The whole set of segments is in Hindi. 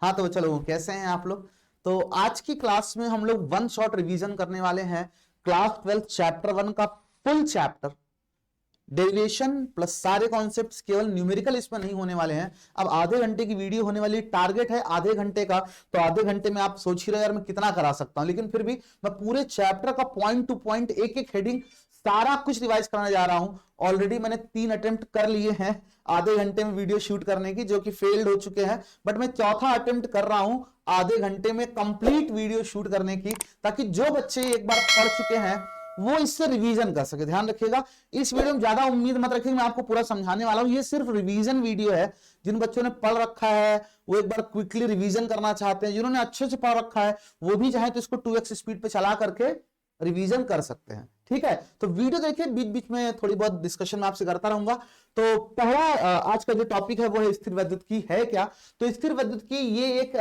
हाँ तो चलो, कैसे हैं आप लोग। तो आज की क्लास में हम लोग वन शॉट रिवीजन करने वाले हैं क्लास 12 चैप्टर 1 का फुल चैप्टर, डेरिवेशन प्लस सारे कॉन्सेप्ट्स। केवल न्यूमेरिकल इसमें नहीं होने वाले हैं। अब आधे घंटे की वीडियो होने वाली, टारगेट है आधे घंटे का। तो आधे घंटे में आप सोच ही रहे यार मैं कितना करा सकता हूं, लेकिन फिर भी मैं पूरे चैप्टर का पॉइंट टू पॉइंट, एक एक हेडिंग, सारा कुछ रिवाइज कराने जा रहा हूं। ऑलरेडी मैंने 3 अटेम्प्ट कर लिए हैं आधे घंटे में वीडियो शूट करने की, जो कि फेल्ड हो चुके हैं। बट मैं चौथा अटेम्प्ट कर रहा हूं आधे घंटे में कंप्लीट वीडियो शूट करने की, ताकि जो बच्चे एक बार पढ़ चुके हैं वो इससे रिवीजन कर सके। ध्यान रखिएगा, इस वीडियो में ज्यादा उम्मीद मत रखिए, मैं आपको पूरा समझाने वाला हूं। ये सिर्फ रिवीजन वीडियो है। जिन बच्चों ने पढ़ रखा है वो एक बार क्विकली रिवीजन करना चाहते हैं, जिन्होंने अच्छे से पढ़ रखा है वो भी चाहे तो इसको 2x स्पीड पे चला करके रिवीजन कर सकते हैं। ठीक है, तो वीडियो देखिए, बीच बीच में थोड़ी बहुत डिस्कशन में आपसे करता रहूंगा। तो पहला आज का जो टॉपिक है वो है स्थिर वैद्युत है क्या। तो स्थिर वैद्युत ये एक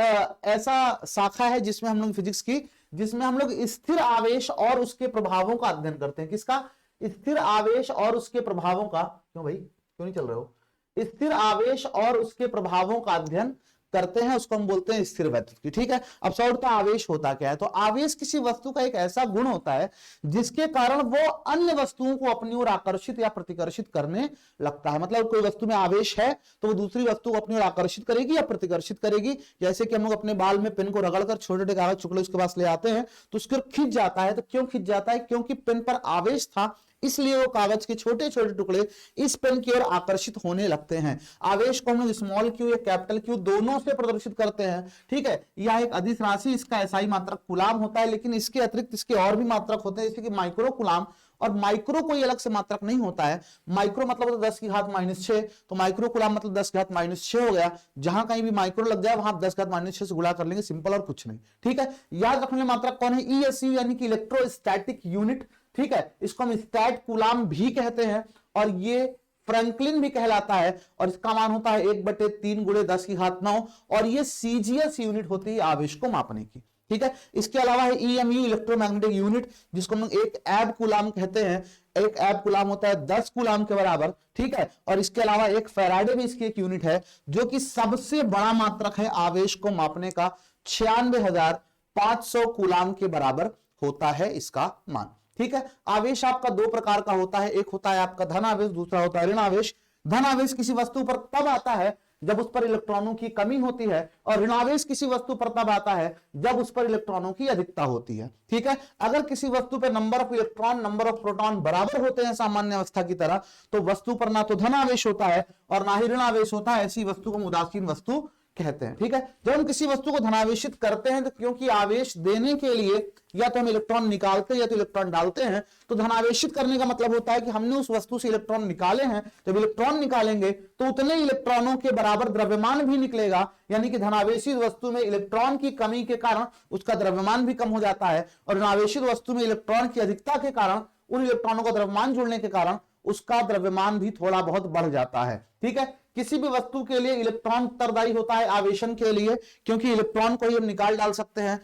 ऐसा शाखा है जिसमें हम लोग फिजिक्स की, जिसमें हम लोग स्थिर आवेश और उसके प्रभावों का अध्ययन करते हैं। किसका? स्थिर आवेश और उसके प्रभावों का। क्यों भाई, क्यों नहीं चल रहे हो? स्थिर आवेश और उसके प्रभावों का अध्ययन करते हैं, उसको हम बोलते हैं स्थिर वैद्युत की। ठीक है, अब सवाल उठता है आवेश होता क्या है। तो आवेश किसी वस्तु का एक ऐसा गुण होता है जिसके कारण वो अन्य वस्तुओं को अपनी ओर आकर्षित या प्रतिकर्षित करने लगता है। मतलब कोई वस्तु में आवेश है तो वो दूसरी वस्तु को अपनी ओर आकर्षित करेगी या प्रतिकर्षित करेगी। जैसे कि हम लोग अपने बाल में पेन को रगड़कर छोटे छोटे कागज टुकड़े उसके पास ले आते हैं तो उसके ओर खिंच जाता है। तो क्यों खिंच जाता है? क्योंकि पेन पर आवेश था, इसलिए वो कागज के छोटे छोटे टुकड़े इस पेन की ओर आकर्षित होने लगते हैं। आवेश को हम लोग स्मॉल क्यू या कैपिटल क्यू दोनों से प्रदर्शित करते हैं। ठीक है, यह एक अदिश राशि, इसका एसआई मात्रक कूलाम होता है, लेकिन इसके अतिरिक्त इसके और भी मात्रक होते हैं, जैसे कि माइक्रो कूलाम। और माइक्रो कोई अलग से मात्रक नहीं होता है। माइक्रो मतलब होता है 10 की घात -6, तो माइक्रो कूलाम मतलब 10 की घात -6 हो गया। जहां कहीं भी माइक्रो लग जाए वहां 10 की घात -6 से गुणा कर लेंगे, सिंपल और कुछ नहीं। ठीक है, याद रखने मात्रक कौन है? ईएसयू यानी कि इलेक्ट्रोस्टैटिक यूनिट। ठीक है, इसको हम स्टैट कूलाम भी कहते हैं और ये फ्रैंकलिन भी कहलाता है। और इसका मान होता है 1/3 × 10 की घात 9, और ये सीजीएस यूनिट होती है आवेश को मापने की। ठीक है, इसके अलावा है ईएमयू इलेक्ट्रोमैग्नेटिक यूनिट, जिसको हम एक एब कूलाम कहते हैं। एक एब कूलाम होता है 10 कूलाम के बराबर। ठीक है, और इसके अलावा एक फैराडे भी इसकी एक यूनिट है, जो कि सबसे बड़ा मात्रक है आवेश को मापने का। 96,500 कूलाम के बराबर होता है इसका मान। ठीक है, आवेश आपका दो प्रकार का होता है, एक होता है आपका धन आवेश, दूसरा होता है ऋण आवेश। धन आवेश किसी वस्तु पर तब आता है जब उस पर इलेक्ट्रॉनों की कमी होती है, और ऋणावेश किसी वस्तु पर तब आता है जब उस पर इलेक्ट्रॉनों की अधिकता होती है। ठीक है, अगर किसी वस्तु पर number of electron number of proton बराबर होते हैं सामान्य अवस्था की तरह, तो वस्तु पर ना तो धन आवेश होता है और ना ही ऋण आवेश होता है। ऐसी वस्तु को हम उदासीन वस्तु कहते हैं। ठीक है, जब हम किसी वस्तु को धनावेशित करते हैं तो क्योंकि आवेश देने के लिए या तो हम इलेक्ट्रॉन निकालते हैं या तो इलेक्ट्रॉन डालते हैं, तो धनावेशित करने का मतलब होता है कि हमने उस वस्तु से इलेक्ट्रॉन निकाले हैं। जब इलेक्ट्रॉन निकालेंगे तो उतने इलेक्ट्रॉनों के बराबर द्रव्यमान भी निकलेगा, यानी कि धनावेशित वस्तु में इलेक्ट्रॉन की कमी के कारण उसका द्रव्यमान भी कम हो जाता है, और ऋणावेशित वस्तु में इलेक्ट्रॉन की अधिकता के कारण, उन इलेक्ट्रॉनों का द्रव्यमान जुड़ने के कारण उसका द्रव्यमान भी थोड़ा बहुत बढ़ जाता है। ठीक है, किसी भी वस्तु के लिए इलेक्ट्रॉन उत्तरदायी होता है आवेशन के लिए, क्योंकि इलेक्ट्रॉन को ही हम निकाल डाल सकते हैं।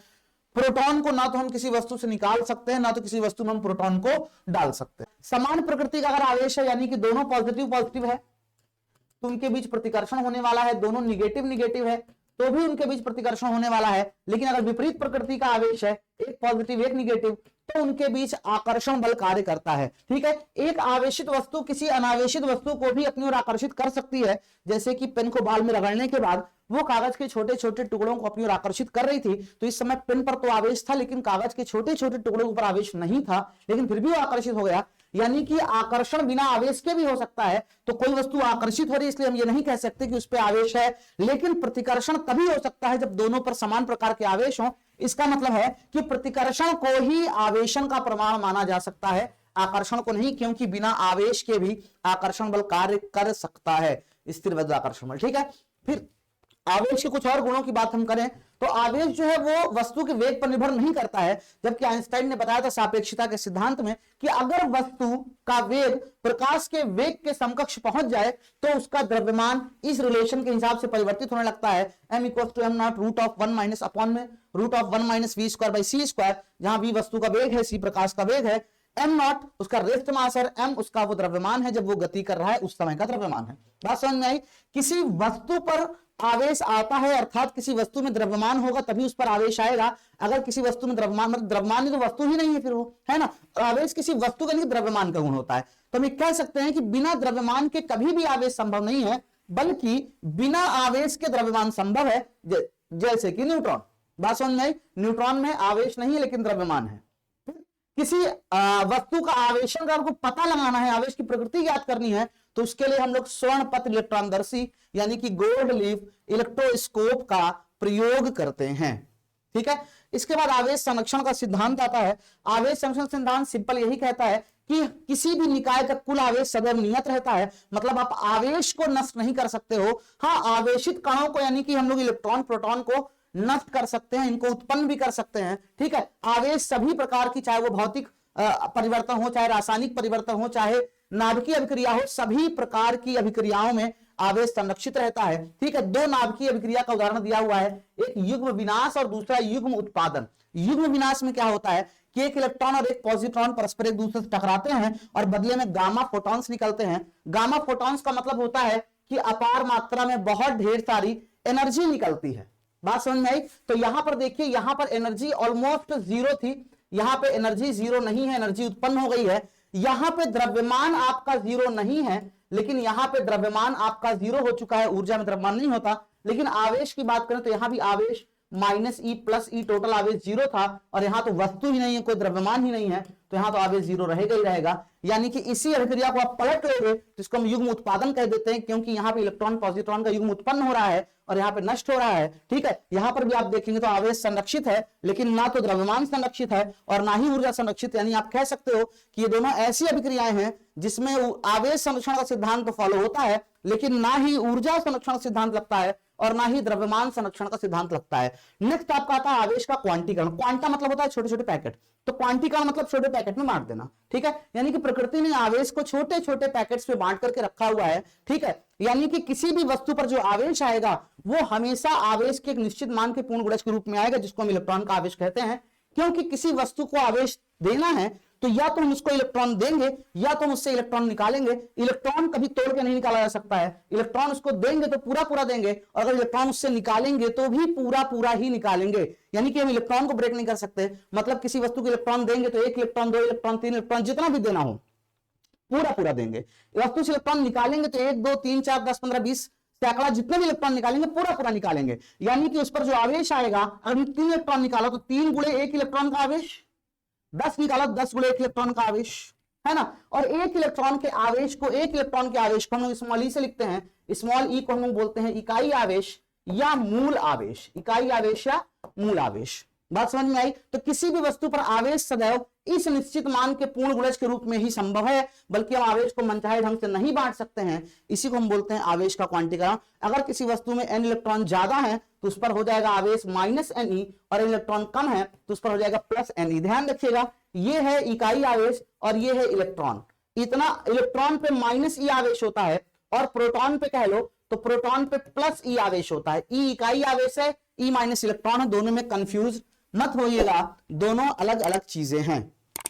प्रोटॉन को ना तो हम किसी वस्तु से निकाल सकते हैं, ना तो किसी वस्तु में हम प्रोटॉन को डाल सकते हैं। समान प्रकृति का अगर आवेश है, यानी कि दोनों पॉजिटिव पॉजिटिव है, तो उनके बीच प्रतिकर्षण होने वाला है। दोनों निगेटिव निगेटिव है तो भी उनके बीच प्रतिकर्षण होने वाला है। लेकिन अगर विपरीत प्रकृति का आवेश है, एक पॉजिटिव एक निगेटिव, तो उनके बीच आकर्षण बल कार्य करता है। ठीक है, एक आवेशित वस्तु किसी अनावेशित वस्तु को भी अपनी ओर आकर्षित कर सकती है। जैसे कि पेन को बाल में रगड़ने के बाद वो कागज के छोटे छोटे टुकड़ों को अपनी ओर आकर्षित कर रही थी, तो इस समय पेन पर तो आवेश था लेकिन कागज के छोटे छोटे टुकड़ों पर आवेश नहीं था, लेकिन फिर भी वो आकर्षित हो गया। यानी कि आकर्षण बिना आवेश के भी हो सकता है। तो कोई वस्तु आकर्षित हो रही है, इसलिए हम ये नहीं कह सकते कि उस पर आवेश है। लेकिन प्रतिकर्षण तभी हो सकता है जब दोनों पर समान प्रकार के आवेश हो। इसका मतलब है कि प्रतिकर्षण को ही आवेशन का प्रमाण माना जा सकता है, आकर्षण को नहीं, क्योंकि बिना आवेश के भी आकर्षण बल कार्य कर सकता है, स्थिर वैद्युत आकर्षण बल। ठीक है, फिर आवेश के कुछ और गुणों की बात हम करें तो आवेश जो है वो वस्तु के वेग पर निर्भर नहीं करता है। जबकि आइंस्टाइन ने बताया था सापेक्षता के सिद्धांत में कि अगर वस्तु का वेग प्रकाश के वेग के समकक्ष पहुंच जाए तो उसका द्रव्यमान इस रिलेशन के हिसाब से परिवर्तित होने लगता है, m = m0 √1 - v²/c², जहां v वस्तु का वेग है, c प्रकाश का वेग है, m0 उसका रेस्ट मास और m उसका वो द्रव्यमान है जब वो गति कर रहा है उस समय का द्रव्यमान है। बात समझ में आई? किसी वस्तु पर आवेश आता है अर्थात किसी वस्तु में द्रव्यमान होगा तभी उस पर आवेश आएगा। अगर किसी वस्तु में द्रव्यमान, मतलब द्रव्यमान तो वस्तु ही नहीं है फिर वो, है ना। आवेश किसी वस्तु का नहीं, द्रव्यमान का गुण होता है। तो हम ये कह सकते हैं कि बिना द्रव्यमान के कभी भी आवेश संभव नहीं है, बल्कि बिना आवेश के द्रव्यमान संभव है। जैसे कि न्यूट्रॉन, बात समझ में आई। न्यूट्रॉन में आवेश नहीं है लेकिन द्रव्यमान है। किसी वस्तु का आवेशन अगर आपको पता लगाना है, आवेश की प्रकृति ज्ञात करनी है, तो उसके लिए हम लोग स्वर्ण पत्र इलेक्ट्रॉनदर्शी यानी कि गोल्ड लीफ इलेक्ट्रोस्कोप का प्रयोग करते हैं। ठीक है। इसके बाद आवेश संरक्षण का सिद्धांत आता है। आवेश संरक्षण सिद्धांत सिंपल यही कहता है कि किसी भी निकाय का कुल आवेश सदैव नियत रहता है। मतलब आप आवेश को नष्ट नहीं कर सकते हो। हाँ, आवेशित कणों को यानी कि हम लोग इलेक्ट्रॉन प्रोटॉन को नष्ट कर सकते हैं, इनको उत्पन्न भी कर सकते हैं। ठीक है। आवेश सभी प्रकार की, चाहे वो भौतिक परिवर्तन हो, चाहे रासायनिक परिवर्तन हो, चाहे नाभिकीय अभिक्रिया हो, सभी प्रकार की अभिक्रियाओं में आवेश संरक्षित रहता है। ठीक है। दो नाभिकीय अभिक्रिया का उदाहरण दिया हुआ है, एक युग्म विनाश और दूसरा युग्म उत्पादन। युग्म विनाश में क्या होता है कि एक इलेक्ट्रॉन और एक पॉजिट्रॉन परस्पर एक दूसरे से टकराते हैं और बदले में गामा फोटॉन्स निकलते हैं। गामा फोटॉन्स का मतलब होता है कि अपार मात्रा में बहुत ढेर सारी एनर्जी निकलती है। बात समझ में आई। तो यहां पर देखिए, यहां पर एनर्जी ऑलमोस्ट जीरो थी, यहां पे एनर्जी जीरो नहीं है, एनर्जी उत्पन्न हो गई है। यहां पे द्रव्यमान आपका जीरो नहीं है, लेकिन यहां पे द्रव्यमान आपका जीरो हो चुका है। ऊर्जा में द्रव्यमान नहीं होता। लेकिन आवेश की बात करें तो यहां भी आवेश माइनस ई प्लस ई, टोटल आवेश जीरो था, और यहां तो वस्तु ही नहीं है, कोई द्रव्यमान ही नहीं है, तो यहां तो आवेश जीरो रहेगा ही रहेगा। यानी कि इसी अभिक्रिया को आप पलट लोगे तो इसको हम युग्म उत्पादन कह देते हैं, क्योंकि यहां पे इलेक्ट्रॉन पॉजिट्रॉन का युग्म उत्पन्न हो रहा है और यहाँ पे नष्ट हो रहा है। ठीक है। यहां पर भी आप देखेंगे तो आवेश संरक्षित है, लेकिन ना तो द्रव्यमान संरक्षित है और ना ही ऊर्जा संरक्षित। यानी आप कह सकते हो कि ये दोनों ऐसी अभिक्रियाएं हैं जिसमें आवेश संरक्षण का सिद्धांत तो फॉलो होता है, लेकिन ना ही ऊर्जा संरक्षण का सिद्धांत लगता है और ना ही द्रव्यमान संरक्षण का सिद्धांत लगता है। नेक्स्ट आपका आता है आवेश का क्वांटीकरण। क्वांटा मतलब होता है छोटे छोटे पैकेट, तो क्वांटीकरण मतलब छोटे पैकेट में बांट देना। ठीक है। यानी कि प्रकृति ने आवेश को छोटे छोटे पैकेट्स में बांट करके रखा हुआ है। ठीक है। यानी कि किसी भी वस्तु पर जो आवेश आएगा वो हमेशा आवेश के एक निश्चित मान के पूर्ण गुणज के रूप में आएगा, जिसको हम इलेक्ट्रॉन का आवेश कहते हैं। क्योंकि किसी वस्तु को आवेश देना है तो या तो हम उसको इलेक्ट्रॉन देंगे या तो हम उससे इलेक्ट्रॉन निकालेंगे। इलेक्ट्रॉन कभी तोड़ के नहीं निकाला जा सकता है। इलेक्ट्रॉन उसको देंगे तो पूरा पूरा देंगे, और अगर इलेक्ट्रॉन उससे निकालेंगे तो भी पूरा पूरा ही निकालेंगे। यानी कि हम इलेक्ट्रॉन को ब्रेक नहीं कर सकते। मतलब किसी वस्तु को इलेक्ट्रॉन देंगे तो 1 इलेक्ट्रॉन 2 इलेक्ट्रॉन 3 इलेक्ट्रॉन जितना भी देना हो पूरा पूरा देंगे। वस्तु से इलेक्ट्रॉन निकालेंगे तो 1 2 3 4 10 15 20 सैकड़ा जितने भी इलेक्ट्रॉन निकालेंगे पूरा पूरा निकालेंगे। यानी कि उस पर जो आवेश आएगा, अगर 3 इलेक्ट्रॉन निकाला तो 3 गुणे 1 इलेक्ट्रॉन का आवेश, 10 निकाला 10 गुणे 1 इलेक्ट्रॉन का आवेश, है ना। और 1 इलेक्ट्रॉन के आवेश को, 1 इलेक्ट्रॉन के आवेश को हम स्मॉल ई से लिखते हैं। स्मॉल ई को हम बोलते हैं इकाई आवेश या मूल आवेश। इकाई आवेश या मूल आवेश। बात समझ में आई। तो किसी भी वस्तु पर आवेश सदैव इस निश्चित मान के पूर्ण गुणज के रूप में ही संभव है, बल्कि हम आवेश को मनचाहे ढंग से नहीं बांट सकते हैं। इसी को हम बोलते हैं आवेश का क्वांटीकरण। अगर किसी वस्तु में n इलेक्ट्रॉन ज्यादा है तो उस पर हो जाएगा आवेश माइनस Ne, और इलेक्ट्रॉन कम है तो उस पर हो जाएगा प्लस Ne। ध्यान रखिएगा, ये है इकाई आवेश और ये है इलेक्ट्रॉन। इतना इलेक्ट्रॉन पे माइनस ई आवेश होता है और प्रोटॉन पे कह लो तो प्रोटॉन पे प्लस ई आवेश होता है। ई इकाई आवेश है, ई माइनस इलेक्ट्रॉन है। दोनों में कंफ्यूज मत होइएगा, दोनों अलग अलग चीजें हैं।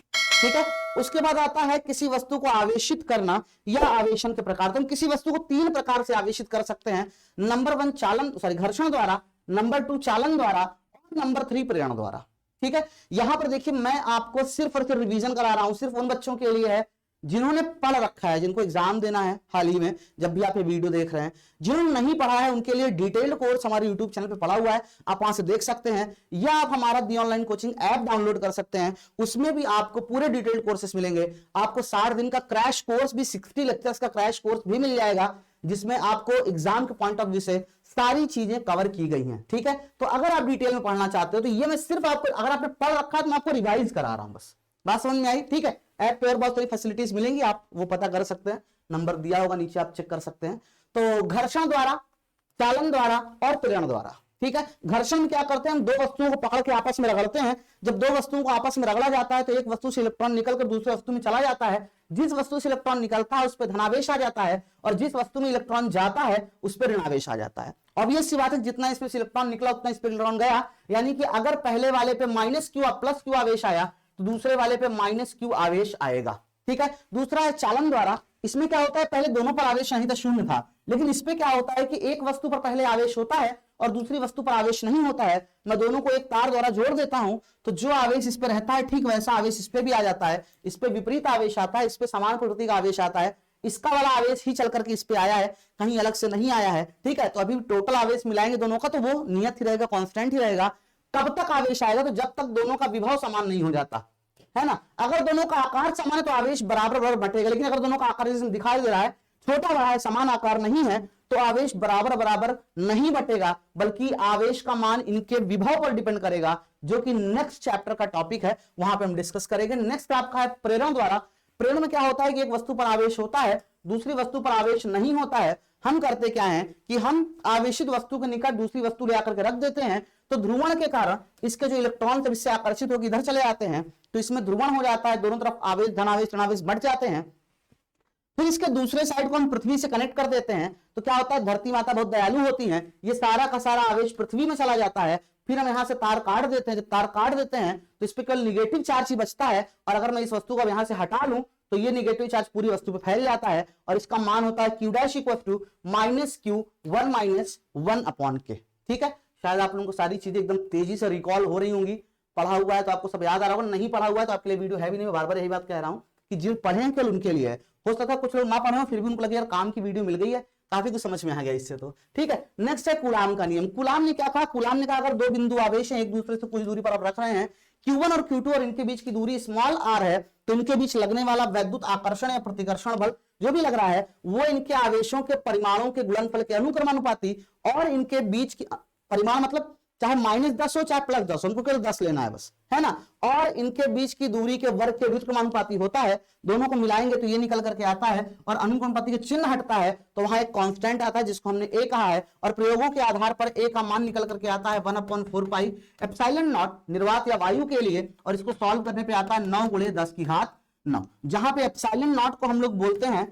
ठीक है। उसके बाद आता है किसी वस्तु को आवेशित करना या आवेशन के प्रकार। तो हम किसी वस्तु को 3 प्रकार से आवेशित कर सकते हैं। नंबर 1 घर्षण द्वारा, नंबर 2 चालन द्वारा, और नंबर 3 प्रेरण द्वारा। ठीक है। यहां पर देखिए मैं आपको सिर्फ और सिर्फ रिवीजन करा रहा हूं, सिर्फ उन बच्चों के लिए है जिन्होंने पढ़ रखा है, जिनको एग्जाम देना है हाल ही में, जब भी आप ये वीडियो देख रहे हैं। जिन्होंने नहीं पढ़ा है उनके लिए डिटेल्ड कोर्स हमारे यूट्यूब चैनल पे पढ़ा हुआ है, आप वहां से देख सकते हैं, या आप हमारा दी ऑनलाइन कोचिंग ऐप डाउनलोड कर सकते हैं। उसमें भी आपको पूरे डिटेल्ड कोर्सेस मिलेंगे। आपको 60 दिन का क्रैश कोर्स भी, 60 लेक्चर्स का क्रैश कोर्स भी मिल जाएगा, जिसमें आपको एग्जाम के पॉइंट ऑफ व्यू से सारी चीजें कवर की गई हैं। ठीक है। तो अगर आप डिटेल में पढ़ना चाहते हो तो ये मैं सिर्फ आपको, अगर आपने पढ़ रखा है तो मैं आपको रिवाइज करा रहा हूं बस। बात समझ में आई। ठीक है। ऐप पे और बहुत सारी फैसिलिटीज मिलेंगी, आप वो पता कर सकते हैं, नंबर दिया होगा नीचे, आप चेक कर सकते हैं। तो घर्षण द्वारा, चालन द्वारा और प्रेरण द्वारा। ठीक है। घर्षण में क्या करते हैं, हम 2 वस्तुओं को पकड़ के आपस में रगड़ते हैं। जब 2 वस्तुओं को आपस में रगड़ा जाता है तो एक वस्तु से इलेक्ट्रॉन निकलकर दूसरी वस्तु में चला जाता है। जिस वस्तु से इलेक्ट्रॉन निकलता है उस पर धनावेश आ जाता है, और जिस वस्तु में इलेक्ट्रॉन जाता है उस पर ऋणावेश आ जाता है। ऑब्वियस सी बात है, जितना इसमें से इलेक्ट्रॉन निकला उतना इस पर इलेक्ट्रॉन गया। यानी कि अगर पहले वाले पे माइनस क्यू प्लस क्यू आवेश आया तो दूसरे वाले पे माइनस क्यू आवेश आएगा। ठीक है। दूसरा है चालन द्वारा। इसमें क्या होता है, पहले दोनों पर आवेश नहीं था, शून्य था, लेकिन इसमें क्या होता है कि एक वस्तु पर पहले आवेश होता है और दूसरी वस्तु पर आवेश नहीं होता है। मैं दोनों को एक तार द्वारा जोड़ देता हूं तो जो आवेश इस पे रहता है ठीक वैसा आवेश इस पे भी आ जाता है, इस पे विपरीत आवेश आता है, इस पे समान प्रकृति का आवेश आता है, इसका वाला आवेश ही चल करके इस पे आया है, कहीं अलग से नहीं आया है। ठीक है, तो अभी टोटल आवेश मिलाएंगे दोनों का तो वो नियत ही रहेगा, कांस्टेंट ही रहेगा। कब तक आवेश आएगा, तो जब तक दोनों का विभव समान नहीं हो जाता है ना। अगर दोनों का आकार समान है तो आवेश बराबर बराबर बटेगा, लेकिन अगर दोनों का आकार जैसे दिखाई दे रहा है छोटा बड़ा है, समान आकार नहीं है, तो आवेश बराबर बराबर नहीं बटेगा, बल्कि आवेश का मान इनके विभव पर डिपेंड करेगा, जो कि नेक्स्ट चैप्टर का टॉपिक है, वहां पे हम डिस्कस करेंगे। नेक्स्ट आपका है प्रेरण द्वारा। प्रेरण में क्या होता है कि एक वस्तु पर आवेश होता है, दूसरी वस्तु पर आवेश नहीं होता है। हम करते क्या है कि हम आवेशित वस्तु के निकट दूसरी वस्तु ले आकर के रख देते हैं, तो ध्रुवण के कारण इसके जो इलेक्ट्रॉन जब इससे आकर्षित होकर इधर चले जाते हैं तो इसमें ध्रुवण हो जाता है, दोनों तरफ आवेश धनावेश ऋणावेश बढ़ जाते हैं। फिर इसके दूसरे साइड को हम पृथ्वी से कनेक्ट कर देते हैं, तो क्या होता है, धरती माता बहुत दयालु होती है, ये सारा का सारा आवेश पृथ्वी में चला जाता है। फिर हम यहां से तार काट देते हैं, जब तार काट देते हैं तो इस पे केवल निगेटिव चार्ज ही बचता है, और अगर मैं इस वस्तु को यहां से हटा लूं तो ये निगेटिव चार्ज पूरी वस्तु पे फैल जाता है, और इसका मान होता है q dash equal to minus q 1 upon k। ठीक है, शायद आप लोगों को सारी चीजें एकदम तेजी से रिकॉल हो रही होंगी, पढ़ा हुआ है तो आपको सब याद आ रहा होगा, नहीं पढ़ा हुआ है तो आपके लिए वीडियो है भी नहीं। मैं बार बार यही बात कह रहा हूं कि जो पढ़े हैं केवल उनके लिए है। हो सकता है कुछ लोग ना पढ़े हो फिर भी उनको लगे यार काम की वीडियो मिल गई है, काफी कुछ समझ में आ गया इससे। तो ठीक है, नेक्स्ट है कूलाम का नियम। कूलाम ने क्या कहा, कूलाम ने कहा अगर दो बिंदु आवेश हैं, एक दूसरे से कुछ दूरी पर आप रख रहे हैं, Q1 और Q2 और इनके बीच की दूरी स्मॉल r है, तो इनके बीच लगने वाला वैद्युत आकर्षण या प्रतिकर्षण बल जो भी लग रहा है वो इनके आवेशों के परिमाणों के गुणनफल के अनुक्रमानुपाती और इनके बीच की परिमाण मतलब चाहे -10 हो चाहे +10 हो, उनको केवल 10 लेना है बस, है ना, और इनके बीच की दूरी के वर्ग के व्युत्क्रमानुपाती होता है। दोनों को मिलाएंगे तो ये निकल करके आता है, और अनुक्रमानुपाती के चिन्ह हटता है तो वहां एक कांस्टेंट आता है जिसको हमने a कहा है, और प्रयोगों के आधार पर a का मान निकल करके आता है 1/4 पाई एप्सिलॉन नॉट निर्वात या वायु के लिए, और इसको सॉल्व करने पे आता है 9 × 10⁹ जहां पे एप्सिलॉन नॉट को हम लोग बोलते हैं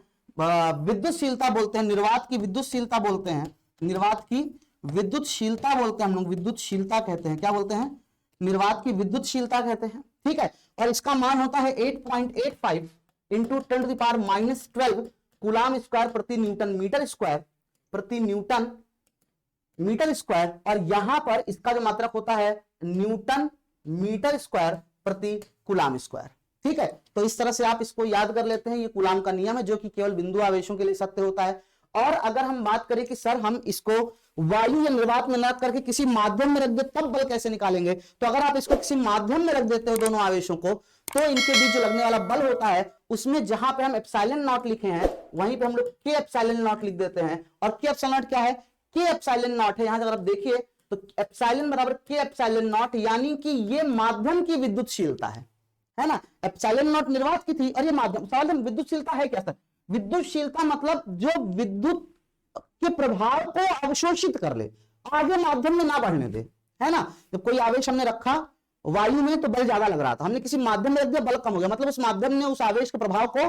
विद्युतशीलता बोलते हैं, निर्वात की विद्युतशीलता बोलते हैं, निर्वात की विद्युतशीलता बोलते हैं हम लोग, विद्युतशीलता कहते हैं, क्या बोलते हैं, निर्वात की विद्युतशीलता कहते हैं। ठीक है, और इसका मान होता है 8.85 इंटू 10⁻⁻12 कूलाम स्क्वायर प्रति न्यूटन मीटर स्क्वायर प्रति न्यूटन मीटर स्क्वायर, और यहां पर इसका जो मात्रक होता है न्यूटन मीटर स्क्वायर प्रति कूलाम स्क्वायर। ठीक है, तो इस तरह से आप इसको याद कर लेते हैं, ये कूलाम का नियम है जो कि केवल बिंदु आवेशों के लिए सत्य होता है। और अगर हम बात करें कि सर हम इसको वायु या निर्वात में न करके किसी माध्यम में रख दे तब बल कैसे निकालेंगे, तो अगर आप इसको किसी माध्यम में रख देते हो दोनों आवेशों को, तो इनके बीच जो लगने वाला बल होता है उसमें जहां पे हम एप्सिलॉन नॉट लिखे हैं वहीं पे हम लोग के एप्सिलॉन नॉट लिख देते हैं। और के एप्सिलॉन नॉट क्या है, के एप्सिलॉन नॉट है, यहां अगर आप देखिए तो एप्सिलॉन बराबर के एप्सिलॉन नॉट, यानी कि ये माध्यम की विद्युतशीलता है ना। एप्सिलॉन नॉट निर्वात की थी और ये माध्यम, सवाल विद्युतशीलता है क्या सर, विद्युतशीलता मतलब जो विद्युत के प्रभाव को अवशोषित कर ले, आगे माध्यम में ना बढ़ने दे, है ना। जब कोई आवेश हमने रखा वायु में तो बल ज्यादा लग रहा था, हमने किसी माध्यम में रख दिया बल कम हो गया, मतलब उस माध्यम ने उस आवेश के प्रभाव को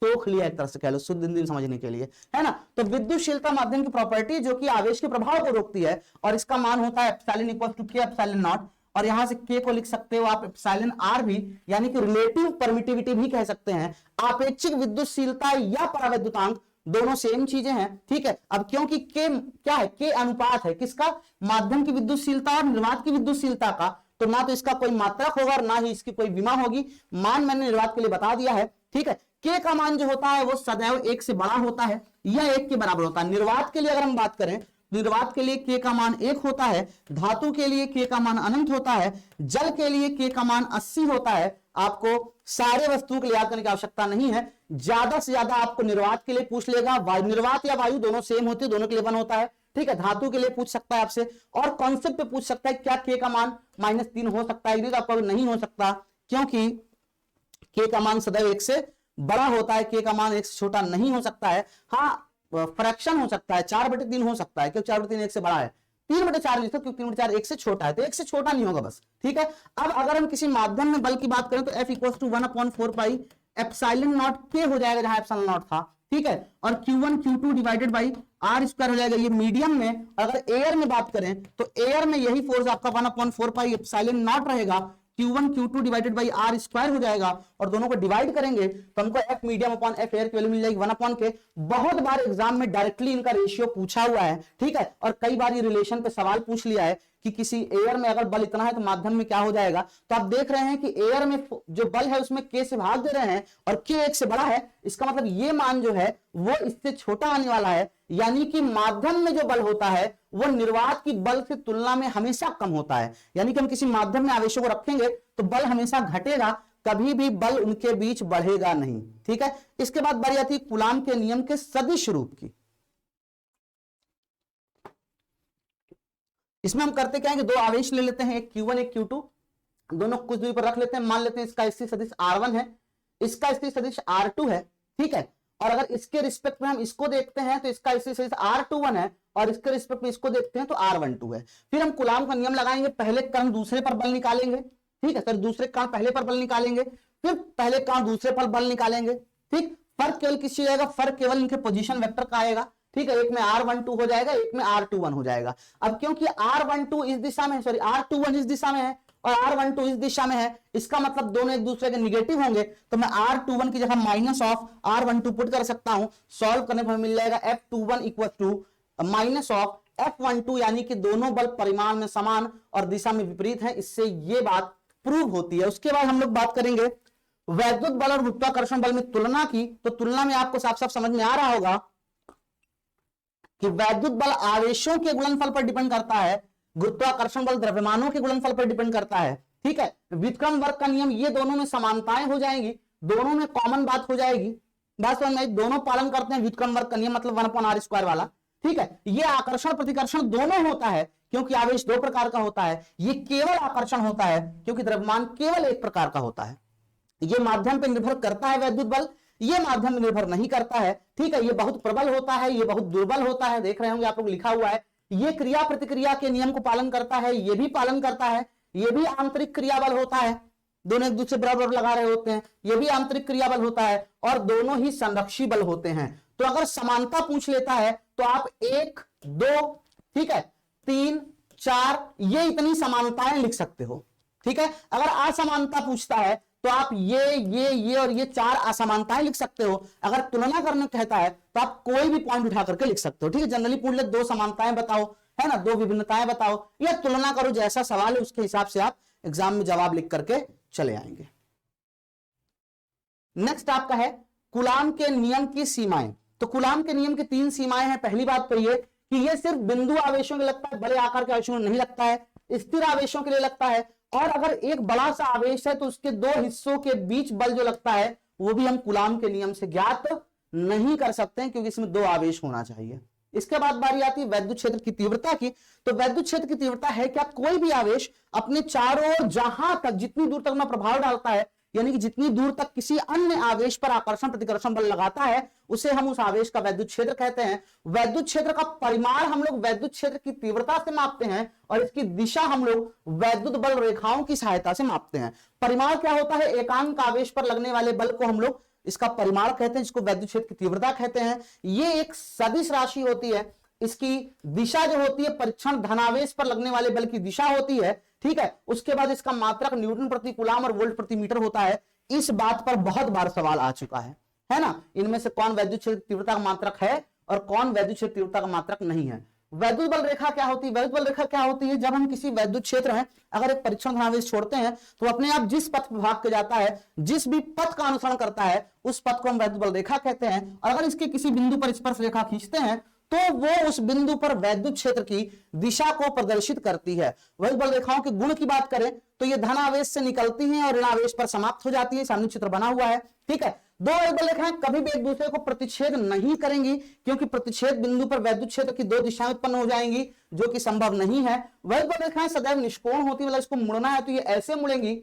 सोख लिया, एक तरह से कह लो शुद्ध हिंदी समझने के लिए, है ना। तो विद्युतशीलता माध्यम की प्रॉपर्टी जो कि आवेश के प्रभाव को रोकती है, और इसका मान होता है एप्सिलॉन इक्वल टू के एप्सिलॉन नॉट, और यहां से k को लिख सकते हो आप एप्सिलॉन r भी, यानी कि रिलेटिव परमिटिविटी भी कह सकते हैं। आपेक्षिक विद्युतशीलता या परावैद्युतांक दोनों सेम चीजें हैं। ठीक है, अब क्योंकि k क्या है, k अनुपात है किसका, माध्यम की विद्युतशीलता और निर्वात की विद्युतशीलता का, तो ना तो इसका कोई मात्रक होगा और ना ही इसकी कोई विमा होगी। मान मैंने निर्वात के लिए बता दिया है। ठीक है, k का मान जो होता है वो सदैव 1 से बड़ा होता है या 1 के बराबर होता है। निर्वात के लिए अगर हम बात करें, निर्वात के लिए k का मान 1 होता है, धातु के लिए k का मान अनंत होता है, जल के लिए k का मान 80 होता है। आपको सारे वस्तुओं के लिए याद करने की आवश्यकता नहीं है, ज्यादा से ज्यादा आपको निर्वात के लिए पूछ लेगा, निर्वात या वायु दोनों सेम होते हैं, दोनों के लिए 1 होता है। ठीक है, धातु के लिए पूछ सकता है आपसे, और कॉन्सेप्ट पे पूछ सकता है क्या k का मान -3 हो सकता है, तो आपको नहीं हो सकता, क्योंकि k का मान सदैव 1 से बड़ा होता है, k का मान 1 से छोटा नहीं हो सकता है। हाँ, फ्रैक्शन हो सकता है, 4/3 हो सकता है, क्योंकि 4/3 1 से बड़ा है, 3/4 लिख सकते, क्योंकि 3/4 1 से छोटा है, तो 1 से छोटा नहीं होगा बस। ठीक है, अब अगर हम किसी माध्यम में बल की बात करें तो F = 1/4 pi epsilon not k हो जाएगा जहां एप्सिलॉन नॉट था। ठीक है, और Q1 Q2 divided by r² हो जाएगा, ये मीडियम में। अगर एयर में बात करें तो एयर में यही फोर्स आपका 1/4 पाई एप्सिलॉन नॉट रहेगा, Q1 Q2 divided by are square हो जाएगा, और दोनों को डिवाइड करेंगे तो हमको F medium upon F air की वैल्यू मिल जाएगी 1 अपॉन के। बहुत बार एग्जाम में डायरेक्टली इनका रेशियो पूछा हुआ है, ठीक है, और कई बार ये रिलेशन पे सवाल पूछ लिया है कि किसी एयर में अगर बल इतना है तो माध्यम में क्या हो जाएगा। तो आप देख रहे हैं कि एयर में जो बल है उसमें k से भाग दे रहे हैं और k 1 से बड़ा है, इसका मतलब ये मान जो है वो इससे छोटा आने वाला है, यानी कि माध्यम में जो बल होता है वो निर्वात की बल से तुलना में हमेशा कम होता है। यानी कि हम किसी माध्यम में आवेशों को रखेंगे तो बल हमेशा घटेगा, कभी भी बल उनके बीच बढ़ेगा नहीं, ठीक है। इसके बाद बारी आती है कूलाम के नियम के सदिश रूप की। इसमें हम करते क्या है कि दो आवेश ले लेते हैं, एक Q1 एक Q2, दोनों कुछ दूरी पर रख लेते हैं। मान लेते हैं इसका स्थिति सदिश R1 है, इसका स्थिति सदिश R2 है, ठीक है। और अगर इसके रिस्पेक्ट में हम इसको देखते हैं तो इसका स्थिति सदिश R21 है, और इसके रिस्पेक्ट में इसको देखते हैं तो R12 है। फिर हम कूलाम का नियम लगाएंगे, पहले कण दूसरे पर बल निकालेंगे, ठीक है, फिर दूसरे कण पहले पर बल निकालेंगे, फिर पहले कण दूसरे पर बल निकालेंगे, ठीक। फर्क केवल किसी आएगा, फर्क केवल इनके पोजीशन वेक्टर का आएगा, ठीक है। एक में R12 हो जाएगा, एक में R21 हो जाएगा। अब क्योंकि R12 इस दिशा में है, सॉरी R21 इस दिशा में है और R12 इस दिशा में है, इसका मतलब दोनों एक दूसरे के निगेटिव होंगे, तो मैं R21 की जगह माइनस ऑफ R12 पुट कर सकता हूं। सॉल्व करने पर मिल जाएगा F21 equal to minus of F12, यानी कि दोनों बल परिमाण में समान और दिशा में विपरीत है। इससे ये बात प्रूव होती है। उसके बाद हम लोग बात करेंगे वैद्युत बल और गुरुत्वाकर्षण बल में तुलना की। तो तुलना में आपको साफ साफ समझ में आ रहा होगा कि वैद्युत बल आवेशों के गुणनफल पर डिपेंड करता है, गुरुत्वाकर्षण बल द्रव्यमानों के गुणनफल पर डिपेंड करता है, ठीक है। व्युत्क्रम वर्ग का नियम, ये दोनों में समानताएं हो जाएंगी, दोनों में कॉमन बात हो जाएगी। बात समझ में, दोनों पालन करते हैं व्युत्क्रम वर्ग का नियम, मतलब 1/r² वाला, ठीक है। ये आकर्षण प्रतिकर्षण दोनों होता है क्योंकि आवेश दो प्रकार का होता है। ये केवल आकर्षण होता है क्योंकि द्रव्यमान केवल एक प्रकार का होता है। ये माध्यम पर निर्भर करता है वैद्युत बल, ये माध्यम में निर्भर नहीं करता है, ठीक है। ये बहुत प्रबल होता है, ये बहुत दुर्बल होता है, देख रहे होंगे आप लोग लिखा हुआ है। ये क्रिया प्रतिक्रिया के नियम को पालन करता है, ये भी पालन करता है, ये भी आंतरिक क्रिया बल होता है, दोनों एक दूसरे बराबर लगा रहे होते हैं, ये भी आंतरिक क्रिया बल होता है, और दोनों ही संरक्षी बल होते हैं। तो अगर समानता पूछ लेता है तो आप 1 2 ठीक है 3 4 ये इतनी समानताएं लिख सकते हो, ठीक है। अगर असमानता पूछता है तो आप ये और ये 4 असमानताएं लिख सकते हो। अगर तुलना करने कहता है तो आप कोई भी पॉइंट उठा करके लिख सकते हो, ठीक है। जनरली पूछ ले 2 समानताएं बताओ, है ना, 2 विभिन्नताएं बताओ, या तुलना करो, जैसा सवाल है उसके हिसाब से आप एग्जाम में जवाब लिख करके चले आएंगे। नेक्स्ट आपका है कूलाम के नियम की सीमाएं। तो कूलाम के नियम की 3 सीमाएं हैं। पहली बात तो ये कि ये सिर्फ बिंदु आवेशों के लगता है, बड़े आकार के आवेशों में नहीं लगता है, स्थिर आवेशों के लिए लगता है। और अगर एक बड़ा सा आवेश है तो उसके 2 हिस्सों के बीच बल जो लगता है वो भी हम कूलाम के नियम से ज्ञात नहीं कर सकते हैं, क्योंकि इसमें 2 आवेश होना चाहिए। इसके बाद बारी आती है वैद्युत क्षेत्र की तीव्रता की। तो वैद्युत क्षेत्र की तीव्रता है क्या, कोई भी आवेश अपने चारों ओर जहां तक जितनी दूर तक अपना प्रभाव डालता है, यानी कि जितनी दूर तक किसी अन्य आवेश पर आकर्षण प्रतिकर्षण बल लगाता है, उसे हम उस आवेश का वैद्युत क्षेत्र कहते हैं। वैद्युत क्षेत्र का परिमाण हम लोग वैद्युत क्षेत्र की तीव्रता से मापते हैं, और इसकी दिशा हम लोग वैद्युत बल रेखाओं की सहायता से मापते हैं। परिमाण क्या होता है, एकांक आवेश पर लगने वाले बल को हम लोग इसका परिमाण कहते हैं, जिसको वैद्युत क्षेत्र की तीव्रता कहते हैं। ये एक सदिश राशि होती है। इसकी दिशा जो होती है परीक्षण धनावेश पर लगने वाले बल की दिशा होती है, ठीक है। उसके बाद इसका मात्रक न्यूटन प्रति कूलाम और वोल्ट प्रति मीटर होता है। इस बात पर बहुत बार सवाल आ चुका है ना, इनमें से कौन वैद्युत क्षेत्र तीव्रता का मात्रक है और कौन वैद्युत क्षेत्र तीव्रता का मात्रक नहीं है। वैद्युत बल रेखा क्या होती है, वैद्युत बल रेखा क्या होती है, जब हम किसी वैद्युत क्षेत्र में अगर एक परीक्षण धनावेश छोड़ते हैं तो अपने आप जिस पथ पर भाग के जाता है, जिस भी पथ का अनुसरण करता है, उस पथ को हम वैद्युत बल रेखा कहते हैं। और अगर इसके किसी बिंदु पर स्पर्श रेखा खींचते हैं तो वो उस बिंदु पर वैद्युत क्षेत्र की दिशा को प्रदर्शित करती है। वैद्युत बल रेखाओं के गुण की बात करें तो ये धनावेश से निकलती हैं और ऋणावेश पर समाप्त हो जाती है। सामने चित्र बना हुआ है, ठीक है। 2 वैद्युत बल रेखाएं कभी भी एक दूसरे को प्रतिच्छेद नहीं करेंगी, क्योंकि प्रतिच्छेद बिंदु पर वैद्युत क्षेत्र की 2 दिशाएं उत्पन्न हो जाएंगी, जो कि संभव नहीं है। वैद्युत बल रेखाएं सदैव निष्कोण होती है, मतलब इसको मुड़ना है तो ये ऐसे मुड़ेंगी,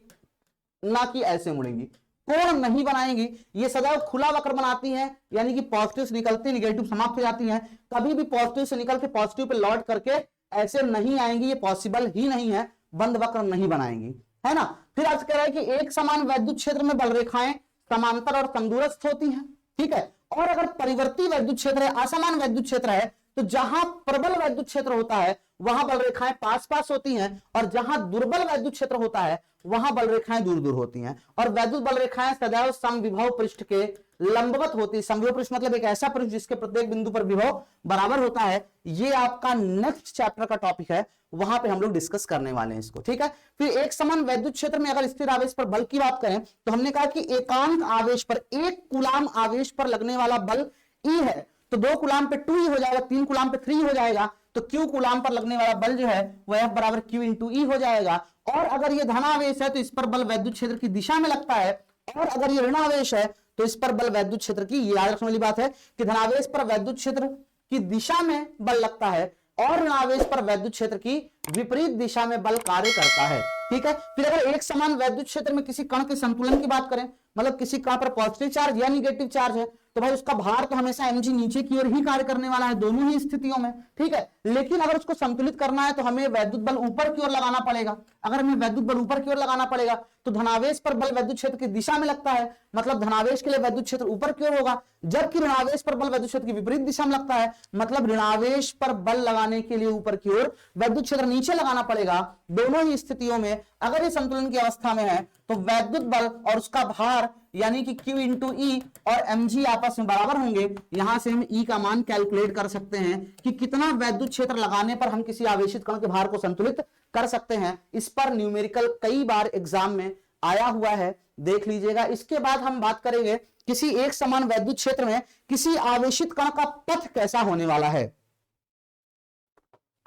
ना कि ऐसे मुड़ेंगी, कोण नहीं बनाएंगी। ये सदैव खुला वक्र बनाती हैं, यानी कि पॉजिटिव से निकलती नेगेटिव समाप्त हो जाती हैं। कभी भी पॉजिटिव से निकल के पॉजिटिव पे लौट करके ऐसे नहीं आएंगी, ये पॉसिबल ही नहीं है, बंद वक्र नहीं बनाएंगी, है ना। फिर आज कह रहा है कि एक समान वैद्युत क्षेत्र में बल रेखाएं समांतर और समदूरस्थ होती हैं, ठीक है। और अगर परिवर्ती वैद्युत क्षेत्र है, असमान वैद्युत क्षेत्र है, तो जहां प्रबल वैद्युत क्षेत्र होता है वहां बल रेखाएं पास पास होती हैं, और जहां दुर्बल वैद्युत क्षेत्र होता है वहां बल रेखाएं दूर दूर होती हैं। और वैद्युत बल रेखाएं सदैव समविभव पृष्ठ के लंबवत होती है। समविभव पृष्ठ मतलब एक ऐसा पृष्ठ जिसके प्रत्येक बिंदु पर विभव बराबर होता है। ये आपका नेक्स्ट चैप्टर का टॉपिक है, वहां पे हम लोग डिस्कस करने वाले हैं इसको, ठीक है। फिर एक समान वैद्युत क्षेत्र में अगर स्थिर आवेश पर बल की बात करें तो हमने कहा कि एकांक आवेश पर, 1 कूलाम आवेश पर लगने वाला बल E है, तो 2 कूलाम पे 2E हो जाएगा, 3 कूलाम पे 3 हो जाएगा, तो Q कूलाम पर लगने वाला बल जो है वह F बराबर Q इंटू E हो जाएगा। और अगर ये धनावेश है तो इस पर बल वैद्युत क्षेत्र की दिशा में लगता है, और अगर ये ऋणावेश है तो इस पर बल वैद्युत क्षेत्र की, याद रखने वाली बात है कि धनावेश पर वैद्युत क्षेत्र की दिशा में बल लगता है और ऋणावेश पर वैद्युत क्षेत्र की विपरीत दिशा में बल कार्य करता है, ठीक है। फिर अगर एक समान वैद्युत क्षेत्र में किसी कण के संतुलन की बात करें, मतलब किसी कण पर पॉजिटिव चार्ज या निगेटिव चार्ज है, तो भाई उसका भार तो हमेशा mg नीचे की ओर ही कार्य करने वाला है दोनों ही स्थितियों में, ठीक है। लेकिन अगर उसको संतुलित करना है तो हमें वैद्युत बल ऊपर की ओर लगाना पड़ेगा। अगर हमें वैद्युत बल ऊपर की ओर लगाना पड़ेगा तो धनावेश पर बल वैद्युत क्षेत्र की दिशा में लगता है, मतलब धनावेश के लिए वैद्युत क्षेत्र ऊपर की ओर होगा, जबकि ऋणावेश पर बल वैद्युत क्षेत्र की विपरीत दिशा में लगता है, मतलब ऋणावेश पर बल लगाने के लिए ऊपर की ओर वैद्युत क्षेत्र नीचे लगाना पड़ेगा। दोनों ही स्थितियों में अगर ये संतुलन की अवस्था में है तो वैद्युत बल और उसका भार यानी कि Q इंटू E और mg आपस में बराबर होंगे। यहां से हम E का मान कैलकुलेट कर सकते हैं कि कितना वैद्युत क्षेत्र लगाने पर हम किसी आवेशित कण के भार को संतुलित कर सकते हैं। इस पर न्यूमेरिकल कई बार एग्जाम में आया हुआ है, देख लीजिएगा। इसके बाद हम बात करेंगे किसी एक समान वैद्युत क्षेत्र में किसी आवेशित कण का पथ कैसा होने वाला है,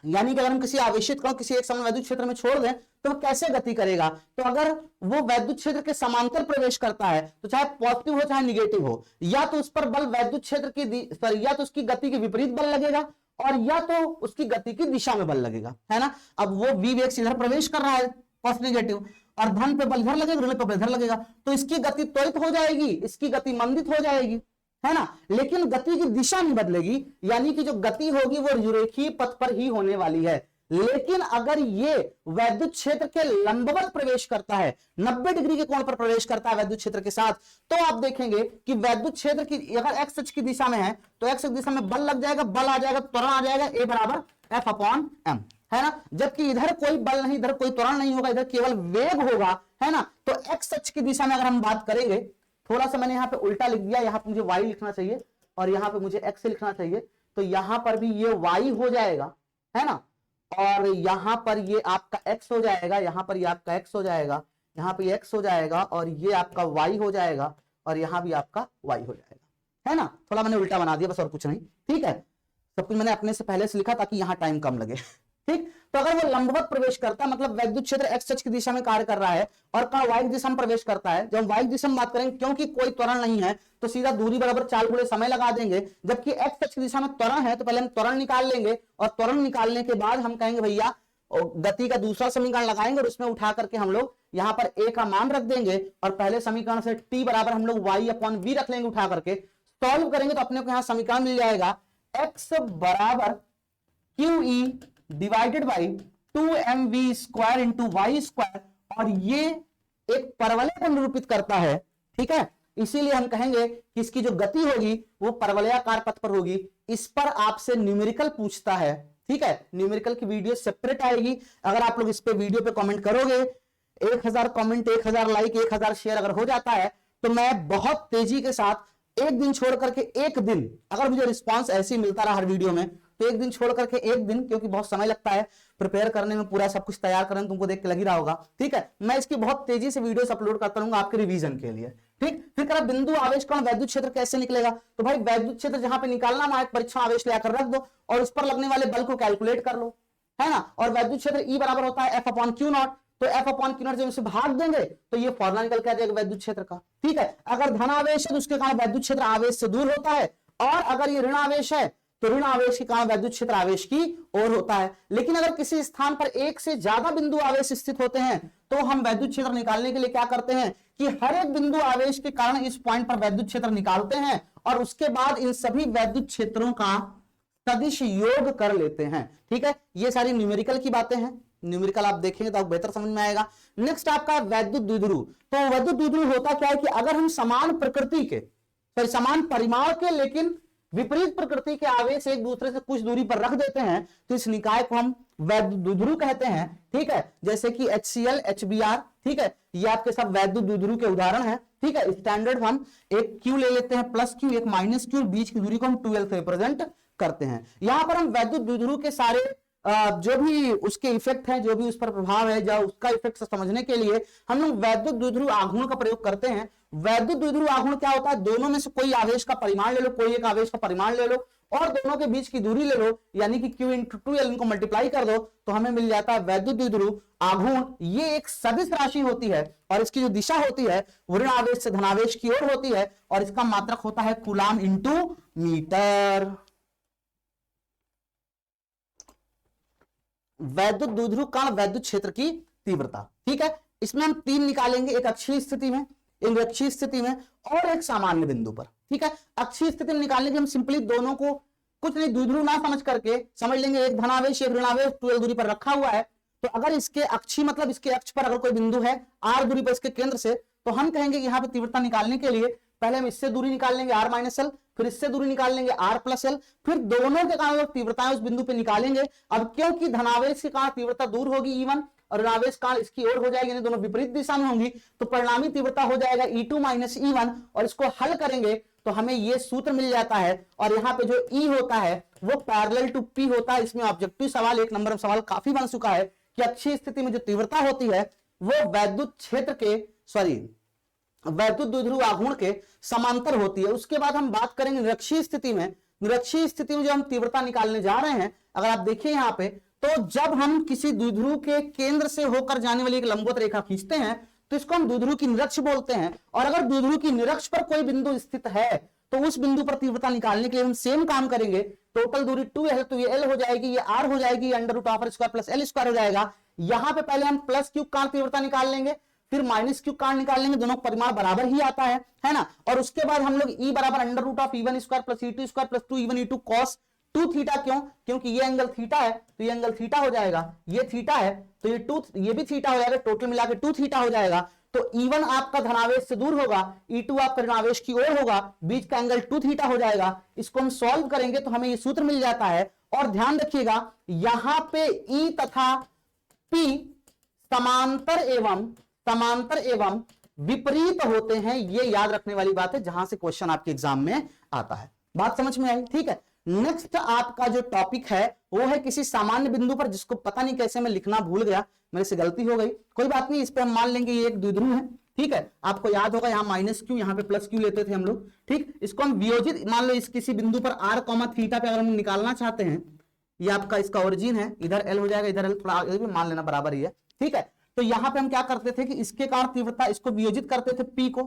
यानी कि अगर हम किसी आवेशित कण किसी एक समान वैद्युत क्षेत्र में छोड़ दें तो वो कैसे गति करेगा। तो अगर वो वैद्युत क्षेत्र के समांतर प्रवेश करता है तो चाहे पॉजिटिव हो चाहे निगेटिव हो, या तो उस पर बल वैद्युत क्षेत्र की या तो उसकी गति के विपरीत बल लगेगा और या तो उसकी गति की दिशा में बल लगेगा, है ना। अब वो v वेग इधर प्रवेश कर रहा है पॉजिटिव निगेटिव, और धन पे बल इधर लगेगा, ऋण पे बल इधर लगेगा, तो इसकी गति त्वरित हो जाएगी, इसकी गति मंदित हो जाएगी, है ना। लेकिन गति की दिशा नहीं बदलेगी, यानी कि जो गति होगी वो रेखीय पथ पर ही होने वाली है। लेकिन अगर ये वैद्युत क्षेत्र के लंबवत प्रवेश करता है, 90 डिग्री के कोण पर प्रवेश करता है वैद्युत क्षेत्र के साथ, तो आप देखेंगे कि वैद्युत क्षेत्र की अगर एक्स अक्ष की दिशा में है तो एक्स दिशा में बल लग जाएगा, बल आ जाएगा, त्वरण आ जाएगा, A बराबर F अपॉन M, है ना। जबकि इधर कोई बल नहीं, इधर कोई त्वरण नहीं होगा, इधर केवल वेग होगा, है ना। तो एक्स अक्ष की दिशा में अगर हम बात करेंगे, थोड़ा सा मैंने यहाँ पे उल्टा लिख दिया, यहाँ पे मुझे y लिखना चाहिए और यहाँ पे मुझे x लिखना चाहिए, तो यहाँ पर भी ये y हो जाएगा, है ना, और यहाँ पर ये आपका x हो जाएगा, यहाँ पर ये आपका x हो जाएगा, यहाँ पे x हो जाएगा और ये आपका y हो जाएगा और यहाँ भी आपका y हो जाएगा, है ना। थोड़ा मैंने उल्टा बना दिया बस, और कुछ नहीं, ठीक है। सब कुछ मैंने अपने से पहले से लिखा ताकि यहाँ टाइम कम लगे, ठीक। तो अगर वो लंबवत प्रवेश करता है, मतलब वैद्युत क्षेत्र एक्स अक्ष की दिशा में कार्य कर रहा है और कण वाई दिशा में प्रवेश करता है, जब वाई दिशा में बात करेंगे क्योंकि कोई त्वरण नहीं है तो सीधा दूरी बराबर 4 गुणे समय लगा देंगे, जबकि एक्स अक्ष की दिशा में त्वरण है तो पहले हम त्वरण निकाल लेंगे और त्वरण निकालने के बाद हम कहेंगे भैया गति का दूसरा समीकरण लगाएंगे और उसमें उठा करके हम लोग यहाँ पर a का मान रख देंगे और पहले समीकरण से t बराबर हम लोग y अपॉन v रख लेंगे, उठा करके सॉल्व करेंगे तो अपने को यहाँ समीकरण मिल जाएगा x बराबर QE divided by 2mv square into y square, और ये एक परवलय को निरूपित करता है, ठीक है। इसीलिए हम कहेंगे कि इसकी जो गति होगी वो परवलयाकार पथ पर होगी। इस पर आपसे न्यूमेरिकल पूछता है, ठीक है। न्यूमेरिकल की वीडियो सेपरेट आएगी, अगर आप लोग इस पे वीडियो पे कमेंट करोगे, 1000 कमेंट, 1000 लाइक, 1000 शेयर अगर हो जाता है तो मैं बहुत तेजी के साथ एक दिन छोड़ करके एक दिन, अगर मुझे रिस्पांस ऐसे ही मिलता रहा हर वीडियो में, तो एक दिन छोड़ करके एक दिन, क्योंकि बहुत समय लगता है प्रिपेयर करने में, पूरा सब कुछ तैयार करने में तुमको देख के लग ही रहा होगा, ठीक है। मैं इसकी बहुत तेजी से वीडियोस अपलोड करता रहूंगा आपके रिवीजन के लिए, ठीक। फिर करा बिंदु आवेश कण वैद्युत क्षेत्र कैसे निकलेगा, तो भाई वैद्युत क्षेत्र जहां पे निकालना है परीक्षा आवेश लेकर रख दो और उस पर लगने वाले बल को कैलकुलेट कर लो, है ना। और वैद्युत क्षेत्र E बराबर होता है F अपॉन Q नॉट, तो F अपॉन Q नॉट जब इसे भाग देंगे तो ये फॉर्मूला निकल के आ जाएगा वैद्युत क्षेत्र का, ठीक है। अगर धन आवेश है तो उसके कारण वैद्युत क्षेत्र आवेश से दूर होता है, और अगर ये ऋण आवेश है तो ऋण आवेश के कारण वैद्युत क्षेत्र आवेश की ओर होता है। लेकिन अगर किसी स्थान पर एक से ज्यादा बिंदु आवेश स्थित होते हैं तो हम वैद्युत क्षेत्र निकालने के लिए क्या करते हैं कि हर एक बिंदु आवेश के कारण इस पॉइंट पर वैद्युत क्षेत्र निकालते हैं और उसके बाद इन सभी वैद्युत क्षेत्रों का सदिश योग कर लेते हैं, ठीक है। ये सारी न्यूमेरिकल की बातें हैं, न्यूमेरिकल आप देखेंगे तो आपको बेहतर समझ में आएगा। नेक्स्ट आपका वैद्युत द्विध्रुव। तो वैद्युत द्विध्रुव होता क्या है कि अगर हम समान प्रकृति के, समान परिमाण के लेकिन विपरीत प्रकृति के आवेश एक दूसरे से कुछ दूरी पर रख देते हैं तो इस निकाय को हम वैद्युत द्विध्रुव कहते हैं। ठीक है, जैसे कि HCl, HBr, ठीक है, ये आपके सब वैद्युत द्विध्रुव के उदाहरण है। ठीक है, स्टैंडर्ड हम एक Q ले लेते हैं प्लस Q, एक माइनस Q, बीच की दूरी को हम 2L से रिप्रेजेंट करते हैं। यहां पर हम वैद्युत द्विध्रुव के सारे जो भी उसके इफेक्ट है, जो भी उस पर प्रभाव है, या उसका इफेक्ट समझने के लिए हम लोग वैद्युत द्विध्रुव आघूर्ण का प्रयोग करते हैं। वैद्युत द्विध्रुव आघूर्ण क्या होता है? दोनों में से कोई आवेश का परिमाण ले लो, कोई एक आवेश का परिमाण ले लो और दोनों के बीच की दूरी ले लो, यानी कि Q × 2L, इनको मल्टीप्लाई कर दो तो हमें मिल जाता है वैद्युत द्विध्रुव आघूर्ण। ये एक सदिश राशि होती है और इसकी जो दिशा होती है वो ऋण आवेश से धनावेश की ओर होती है और इसका मात्रक होता है कूलाम × मीटर। वैद्युत द्विध्रुव कण वैद्युत क्षेत्र की तीव्रता। ठीक है, इसमें हम 3 निकालेंगे, एक अक्षीय स्थिति में, एक रेखीय स्थिति में और एक सामान्य बिंदु पर। ठीक है, अक्षीय स्थिति में निकालने के हम सिंपली दोनों को कुछ नहीं द्विध्रुव ना समझ करके समझ लेंगे, एक धनावेश एक ऋणावेश 2L दूरी पर रखा हुआ है। तो अगर इसके अक्षीय मतलब इसके अक्ष पर अगर कोई बिंदु है R दूरी पर इसके केंद्र से, तो हम कहेंगे कि यहाँ पे तीव्रता निकालने के लिए पहले हम इससे दूरी निकाल लेंगे R-L, फिर इससे दूरी निकाल लेंगे R+L, फिर दोनों के कारण तीव्रताएं उस बिंदु पे निकालेंगे। अब क्योंकि धनावेश के कारण तीव्रता दूर होगी E1 और ऋणावेश कारण इसकी ओर हो जाएगी, यानी दोनों विपरीत दिशा में होंगी, तो परिणामी तीव्रता हो जाएगा E2 - E1 और इसको हल करेंगे तो हमें ये सूत्र मिल जाता है। और यहाँ पे जो E होता है वो पैरेलल टू P होता है। इसमें ऑब्जेक्टिव सवाल 1 नंबर सवाल काफी बन चुका है कि अक्षीय स्थिति में जो तीव्रता होती है वो वैद्युत क्षेत्र के वैद्युत द्विध्रुव आघूर्ण के समांतर होती है। उसके बाद हम बात करेंगे निरक्षीय स्थिति में। निरक्षीय स्थिति में जो हम तीव्रता निकालने जा रहे हैं, अगर आप देखिए यहाँ पे, तो जब हम किसी द्विध्रुव के केंद्र से होकर जाने वाली एक लंबवत रेखा खींचते हैं तो इसको हम द्विध्रुव की निरक्ष बोलते हैं। और अगर द्विध्रुव की निरक्ष पर कोई बिंदु स्थित है तो उस बिंदु पर तीव्रता निकालने के लिए हम सेम काम करेंगे। टोटल दूरी 2L, तो ये L हो जाएगी, ये R हो जाएगी, √R² + L² हो जाएगा। यहां पे पहले हम प्लस Q कारण तीव्रता निकाल लेंगे, फिर माइनस Q कारण निकाल लेंगे, दोनों परिमाण बराबर ही आता है ना। और उसके बाद हम लोग E बराबर √E1² + E2² + 2E1 E2 cos 2 theta. क्यों? क्योंकि ये एंगल थीटा है तो ये एंगल थीटा हो जाएगा, ये थीटा है तो ये भी थीटा हो जाएगा, टोटल मिला के 2 थीटा हो जाएगा। तो E1 आपका धनावेश से दूर होगा, E2 आपका ऋणावेश की ओर होगा, बीच का एंगल 2 थीटा हो जाएगा। इसको हम सॉल्व करेंगे तो हमें ये सूत्र मिल जाता है। और ध्यान रखिएगा यहां पे E तथा P समांतर एवं विपरीत होते हैं, ये याद रखने वाली बात है, जहां से क्वेश्चन आपके एग्जाम में आता है। बात समझ में आई? ठीक है, नेक्स्ट आपका जो टॉपिक है वो है किसी सामान्य बिंदु पर, जिसको पता नहीं कैसे मैं लिखना भूल गया, मेरे से गलती हो गई, कोई बात नहीं। इस पे हम मान लेंगे ये एक द्विध्रुव है। ठीक है, आपको याद होगा यहाँ -Q, यहाँ पे +Q लेते थे हम लोग। ठीक, इसको हम वियोजित मान लो, इस किसी बिंदु पर R, थीटा पे अगर हम निकालना चाहते हैं, ये आपका इसका ओरिजिन है, इधर L हो जाएगा, इधर L, थोड़ा आगे भी मान लेना बराबर ही है। ठीक है, तो यहां पे हम क्या करते थे कि इसके कारण तीव्रता, इसको वियोजित करते थे P को,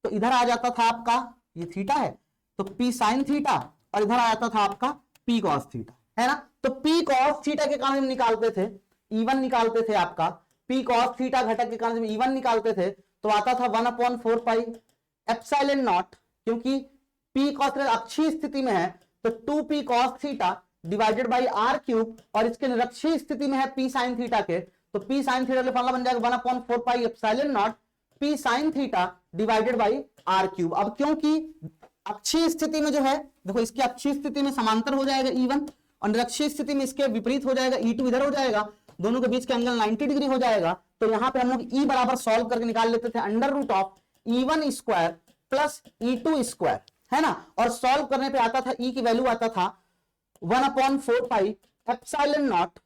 तो इधर आ जाता था आपका ये थीटा है तो P sin थीटा, और इधर आ जाता था आपका P cos थीटा, है ना। तो P cos थीटा के कारण हम निकालते थे E1 निकालते थे आपका, P cos थीटा घटक के कारण E1 निकालते थे तो आता था 1/4 पाई एप्सिलॉन नॉट, क्योंकि P cos अक्षीय स्थिति में है तो 2P cos theta divided by R3, और इसके निरक्षीय स्थिति में है P sin थीटा के, तो P sin थीटा का फॉर्मूला बन जाएगा 1/4 pi epsilon not P sin theta divided by R3। अब क्योंकि अक्षीय स्थिति में जो है, देखो इसकी अक्षीय स्थिति में समांतर हो जाएगा E1 और निरक्षीय स्थिति में इसके विपरीत हो जाएगा E2, इधर हो जाएगा, दोनों के बीच का एंगल 90 डिग्री हो जाएगा। तो यहाँ पे हम लोग E बराबर सॉल्व करके निकाल लेते थे √E1² + E2², है ना। और सॉल्व करने पे आता था E की वैल्यू आता था 1/4 pi epsilon not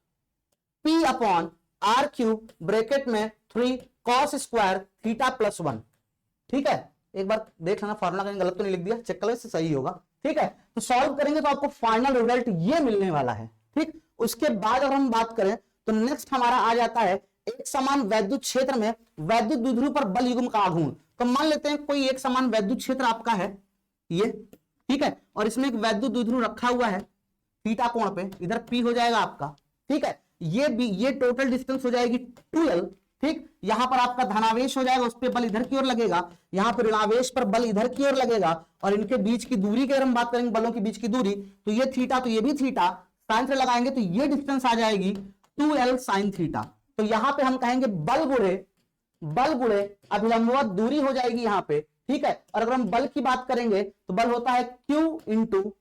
P/R3 bracket में 3 cos² थीटा +1। ठीक है, एक बार देख लेना फॉर्मूला कहीं गलत तो नहीं लिख दिया, चेक कर लो, इससे सही होगा। ठीक है, तो सॉल्व करेंगे तो आपको फाइनल रिजल्ट ये मिलने वाला है। ठीक, उसके बाद अगर हम बात करें तो नेक्स्ट हमारा आ जाता है एक समान वैद्युत क्षेत्र में वैद्युत द्विध्रुव पर बल युग्म का आघूर्ण। तो मान लेते हैं कोई एक समान वैद्युत क्षेत्र आपका है ये, ठीक है, और इसमें एक वैद्युत द्विध्रुव रखा हुआ है थीटा कोण पे, इधर P हो जाएगा आपका। ठीक है, ये टोटल डिस्टेंस हो जाएगी 2L। ठीक, यहां पर आपका धनावेश हो जाएगा, उस पर बल इधर की ओर लगेगा, यहां पर ऋणावेश पर बल इधर की ओर लगेगा, और इनके बीच की दूरी की अगर हम बात करेंगे बलों के बीच की दूरी, तो ये थीटा तो ये भी थीटा, साइन थीटा लगाएंगे तो ये डिस्टेंस आ जाएगी 2L sin थीटा। तो यहां पे हम कहेंगे बल गुणे अभिलंबवत दूरी हो जाएगी यहाँ पे। ठीक है, और अगर हम बल की बात करेंगे तो बल होता है Q ×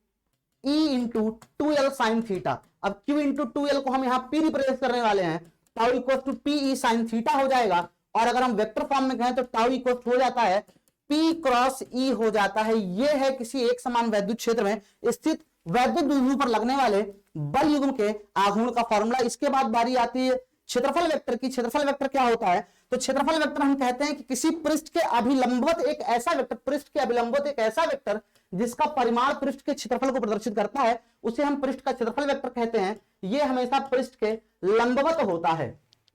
E into 2L sine theta. अब Q इंटू 2L को हम यहाँ P रिप्रेजेंट करने वाले हैं, tau equal to PE sine theta हो जाएगा। और अगर हम वेक्टर फॉर्म में कहें तो टाउ इक्वल हो जाता है P क्रॉस E हो जाता है। ये है किसी एक समान वैद्युत क्षेत्र में स्थित वैद्युत द्विध्रुव पर लगने वाले बल युग्म के आघूर्ण का फॉर्मूला। इसके बाद बारी आती है क्षेत्रफल वेक्टर की। क्षेत्रफल वेक्टर क्या होता है? तो क्षेत्रफल वेक्टर हम कहते हैं कि किसी पृष्ठ के अभिलंबवत एक ऐसा वेक्टर, पृष्ठ के अभिलंबवत एक ऐसा वेक्टर जिसका परिमाण पृष्ठ के क्षेत्रफल को प्रदर्शित करता है, उसे हम पृष्ठ का क्षेत्रफल वेक्टर कहते हैं। ये हमेशा पृष्ठ के लंबवत होता है।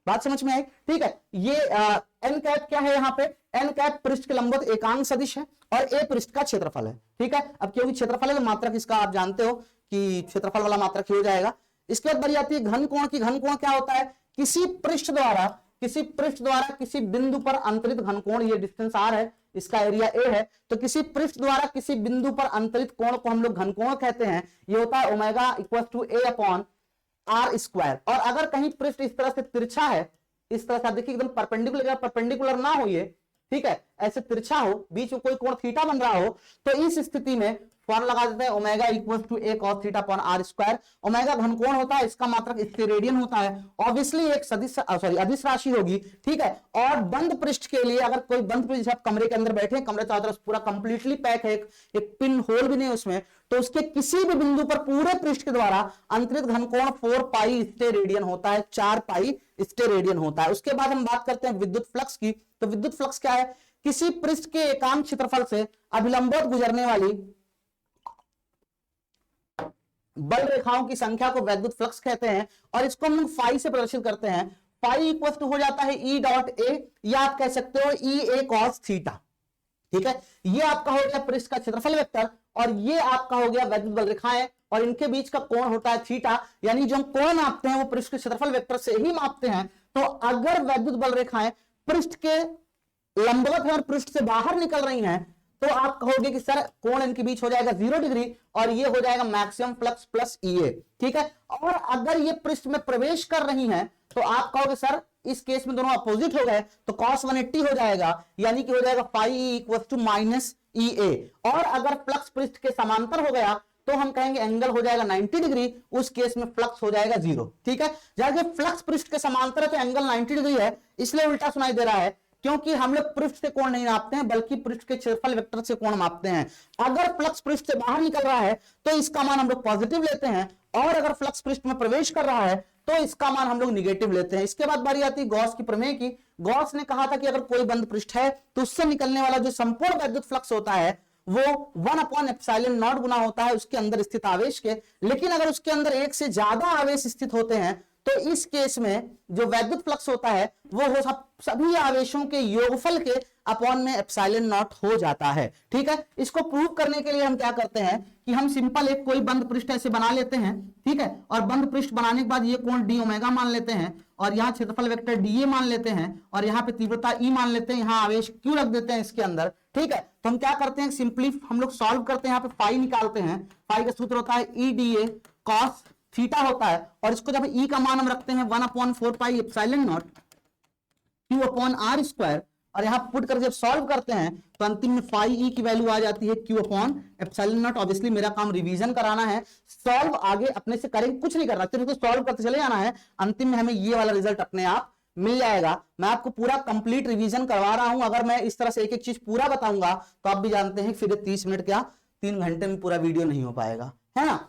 बात समझ में आई? ठीक है। ये एन कैप क्या है यहाँ पे? एन कैप पृष्ठ के लंबवत एकांक सदिश है और ए पृष्ठ का क्षेत्रफल है। ठीक है। अब क्योंकि क्षेत्रफल है तो मात्रक इसका आप जानते हो कि क्षेत्रफल वाला मात्रक ही हो जाएगा। इसके बाद बारी आती है घन कोण की। घन कोण क्या होता है? किसी पृष्ठ द्वारा किसी बिंदु पर अंतरित घन कोण, ये डिस्टेंस आर है, इसका एरिया ए है, तो किसी पृष्ठ द्वारा किसी बिंदु पर अंतरित कोण को हम लोग घन कोण कहते हैं। ये होता है omega equal to A upon are square. और अगर कहीं पृष्ठ इस तरह से तिरछा है, इस तरह से देखिए एकदम परपेंडिकुलर ना हो ये, ठीक है, ऐसे तिरछा हो, बीच में कोई कोण थीटा बन रहा हो, तो इस स्थिति में फॉर्मूला लगा देते हैं omega equal to a cos theta upon are square. Omega घनकोण होता है, इसका मात्रक स्टेरेडियन होता है, ऑब्वियसली एक अदिश राशि होगी। ठीक है। और बंद पृष्ठ के लिए, अगर कोई बंद पृष्ठ, आप कमरे के अंदर बैठे, कमरे चारों तरफ पूरा कंप्लीटली पैक है, एक पिन होल भी नहीं उसमें, तो उसके किसी भी बिंदु पर पूरे पृष्ठ के द्वारा अंतरित घनकोण 4 पाई स्टेरेडियन होता है, 4 पाई स्टेरेडियन होता है। उसके बाद हम बात करते हैं विद्युत फ्लक्स की। तो विद्युत फ्लक्स क्या है? किसी पृष्ठ के एकांक क्षेत्रफल से अभिलंबवत गुजरने वाली बल रेखाओं की संख्या को वैद्युत फ्लक्स कहते हैं और इसको हम फाई से प्रदर्शित करते हैं। फाई इक्वल टू हो जाता है E डॉट ए, या आप कह सकते हो E A cos थीटा। ठीक है। ये आपका हो गया पृष्ठ का क्षेत्रफल वेक्टर और ये आपका हो गया वैद्युत बल रेखाएं, और इनके बीच का कोण होता है थीटा। यानी जो हम कोण मापते हैं वो पृष्ठ के क्षेत्रफल वेक्टर से ही मापते हैं। तो अगर वैद्युत बल रेखाएं पृष्ठ के लंबवत है और पृष्ठ से बाहर निकल रही हैं, तो आप कहोगे कि सर कोण इनके बीच हो जाएगा 0 डिग्री और ये हो जाएगा मैक्सिमम फ्लक्स प्लस EA। ठीक है। और अगर ये पृष्ठ में प्रवेश कर रही हैं तो आप कहोगे सर इस केस में दोनों अपोजिट हो गए, तो cos 180 हो जाएगा, यानी कि हो जाएगा phi equal to minus EA। और अगर फ्लक्स पृष्ठ के समांतर हो गया तो हम कहेंगे एंगल हो जाएगा 90 डिग्री, उस केस में फ्लक्स हो जाएगा 0। ठीक है। जबकि फ्लक्स पृष्ठ के समांतर है तो एंगल 90 डिग्री है, इसलिए उल्टा सुनाई दे रहा है, क्योंकि हम लोग पृष्ठ से कोण नहीं मापते हैं बल्कि पृष्ठ के क्षेत्रफल वेक्टर से कोण मापते हैं। अगर फ्लक्स पृष्ठ से बाहर निकल रहा है तो इसका मान हम लोग पॉजिटिव लेते हैं, और अगर फ्लक्स पृष्ठ में प्रवेश कर रहा है तो इसका मान हम लोग निगेटिव लेते हैं। इसके बाद बारी आती है गॉस की प्रमेय की। गॉस ने कहा था कि अगर कोई बंद पृष्ठ है तो उससे निकलने वाला जो संपूर्ण वैद्युत फ्लक्स होता है वो 1/ε0 गुना होता है उसके अंदर स्थित आवेश के। लेकिन अगर उसके अंदर एक से ज्यादा आवेश स्थित होते हैं तो इस केस में जो वैद्युत फ्लक्स होता है वो हो सभी आवेशों के योगफल के अपॉन में ε0 हो जाता है। ठीक है। इसको प्रूव करने के लिए हम क्या करते हैं कि हम सिंपल एक कोई बंद पृष्ठ ऐसे बना लेते हैं। ठीक है। और बंद पृष्ठ बनाने के बाद ये कोण d ओमेगा मान लेते हैं और यहाँ क्षेत्रफल वेक्टर dA मान लेते हैं और यहाँ पे तीव्रता E मान लेते हैं, यहाँ आवेश Q रख देते हैं इसके अंदर। ठीक है। तो हम क्या करते हैं, सिंपली हम लोग सॉल्व करते हैं, यहाँ पे फाई निकालते हैं। फाई का सूत्र होता है EdA cos थीटा होता है, और इसको जब E का मान हम रखते हैं 1/4 पाई ε0 Q अपॉन आर स्क्वायर, और यहाँ पुट कर जब सॉल्व करते हैं तो अंतिम में फाई E की वैल्यू आ जाती है Q अपॉन ε0। ऑब्वियसली मेरा काम रिवीजन कराना है, सॉल्व आगे अपने से करेंगे, कुछ नहीं करना, सिर्फ सॉल्व करते चले जाना है। अंतिम में हमें ये वाला रिजल्ट अपने आप मिल जाएगा। मैं आपको पूरा कंप्लीट रिवीजन करवा रहा हूं। अगर मैं इस तरह से एक एक चीज पूरा बताऊंगा तो आप भी जानते हैं फिर 30 मिनट क्या 3 घंटे में पूरा वीडियो नहीं हो पाएगा, है ना।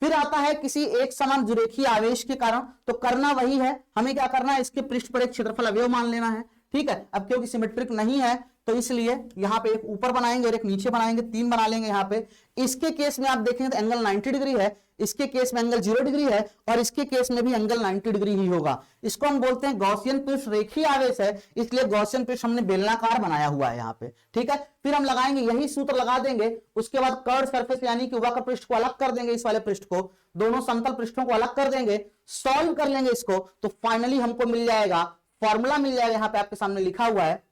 फिर आता है किसी एक समान जुरेखीय आवेश के कारण, तो करना वही है, हमें क्या करना है, इसके पृष्ठ पर एक क्षेत्रफल अवयव मान लेना है। ठीक है। अब क्योंकि सिमेट्रिक नहीं है तो इसलिए यहाँ पे एक ऊपर बनाएंगे और एक नीचे बनाएंगे, 3 बना लेंगे यहाँ पे। इसके केस में आप देखेंगे तो एंगल 90 डिग्री है, इसके केस में एंगल 0 डिग्री है और इसके केस में भी एंगल 90 डिग्री ही होगा। इसको हम बोलते हैं गॉसियन पृष्ठ रेखीय आवेश है, इसलिए गॉसियन पृष्ठ हमने बेलनाकार बनाया हुआ है यहाँ पे। ठीक है। फिर हम लगाएंगे, यही सूत्र लगा देंगे, उसके बाद कर्व सरफेस यानी कि वक्र पृष्ठ को अलग कर देंगे, इस वाले पृष्ठ को, दोनों समतल पृष्ठों को अलग कर देंगे, सॉल्व कर लेंगे इसको, तो फाइनली हमको मिल जाएगा फॉर्मूला, मिल जाएगा यहाँ पे आपके सामने लिखा हुआ है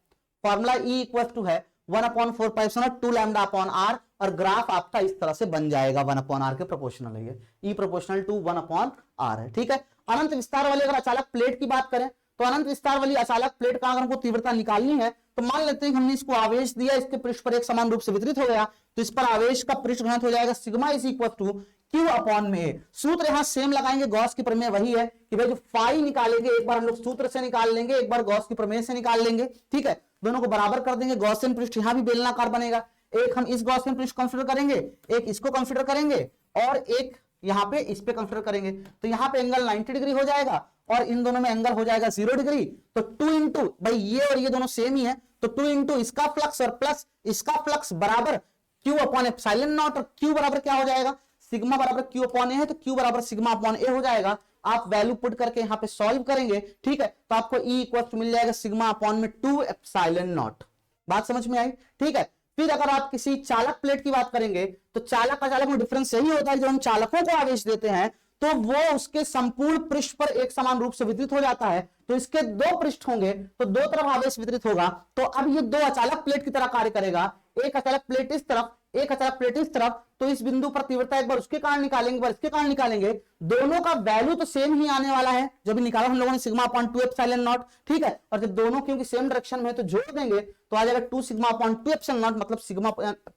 फॉर्मूला E इक्वल टू है 1/4 पाई ε0 2 लैम्डा अपॉन r, और ग्राफ आपका इस तरह से बन जाएगा 1/r के प्रोपोर्शनल है, ये E प्रोपोर्शनल टू 1/r है। ठीक है। अनंत विस्तार वाली अगर अचालक प्लेट की बात करें तो अनंत विस्तार वाली अचालक प्लेट का अगर हमको तीव्रता निकालनी है तो मान लेते हैं कि हमने इसको आवेश दिया, इसके पृष्ठ पर एक समान रूप से वितरित हो गया, तो इस पर आवेश का पृष्ठ घनत्व हो जाएगा sigma is equal to Q upon में A। सूत्र यहां सेम लगाएंगे, गॉस की प्रमेय वही है कि भाई जो फाई निकालेंगे एक बार हम लोग सूत्र से निकाल लेंगे, एक बार गॉस की प्रमेय से निकाल लेंगे, ठीक है। दोनों को बराबर कर देंगे, गॉसियन पृष्ठ यहां भी बेलनाकार बनेगा, एक हम इस गॉसियन पृष्ठ कंसीडर करेंगे, एक इसको कंसीडर करेंगे और एक यहां पे इस पे कंसीडर करेंगे। तो यहां पे एंगल 90 डिग्री हो जाएगा और इन दोनों में एंगल हो जाएगा 0 डिग्री। तो 2 इंटू भाई ये और ये दोनों सेम ही है, तो 2 इंटू इसका फ्लक्स और प्लस इसका फ्लक्स बराबर Q अपॉन एप्सिलॉन नॉट, और Q बराबर क्या हो जाएगा, सिग्मा बराबर Q अपॉन ए है, तो Q बराबर सिग्मा अपॉन ए हो जाएगा। आप वैल्यू पुट करके यहां पे सॉल्व करेंगे, ठीक है, तो आपको E इक्वल मिल जाएगा सिग्मा अपॉन में 2 एप्सिलॉन नॉट। बात समझ में आई, ठीक है। फिर अगर आप किसी चालक प्लेट की बात करेंगे तो चालक का चालक में डिफरेंस यही होता है, जब हम चालकों को आवेश देते हैं तो वो उसके संपूर्ण पृष्ठ पर एक समान रूप से वितरित हो जाता है। तो इसके दो पृष्ठ होंगे तो दो तरफ आवेश वितरित होगा। तो अब ये दो अचालक प्लेट की तरह कार्य करेगा, एक अचालक प्लेट इस तरफ, एक अचालक प्लेट इस तरफ। तो इस बिंदु पर तीव्रता एक बार उसके कारण निकालेंगे, एक बार इसके कारण निकालेंगे, दोनों का वैल्यू तो सेम ही आने वाला है जो भी निकाला हम लोगों ने, सिग्मा अपॉन 2 एप्सिलॉन नॉट, ठीक है। और जब दोनों क्योंकि सेम डायरेक्शन में है तो जोड़ देंगे तो आ जाएगा 2 सिग्मा अपॉन 2 एप्सिलॉन नॉट, मतलब सिग्मा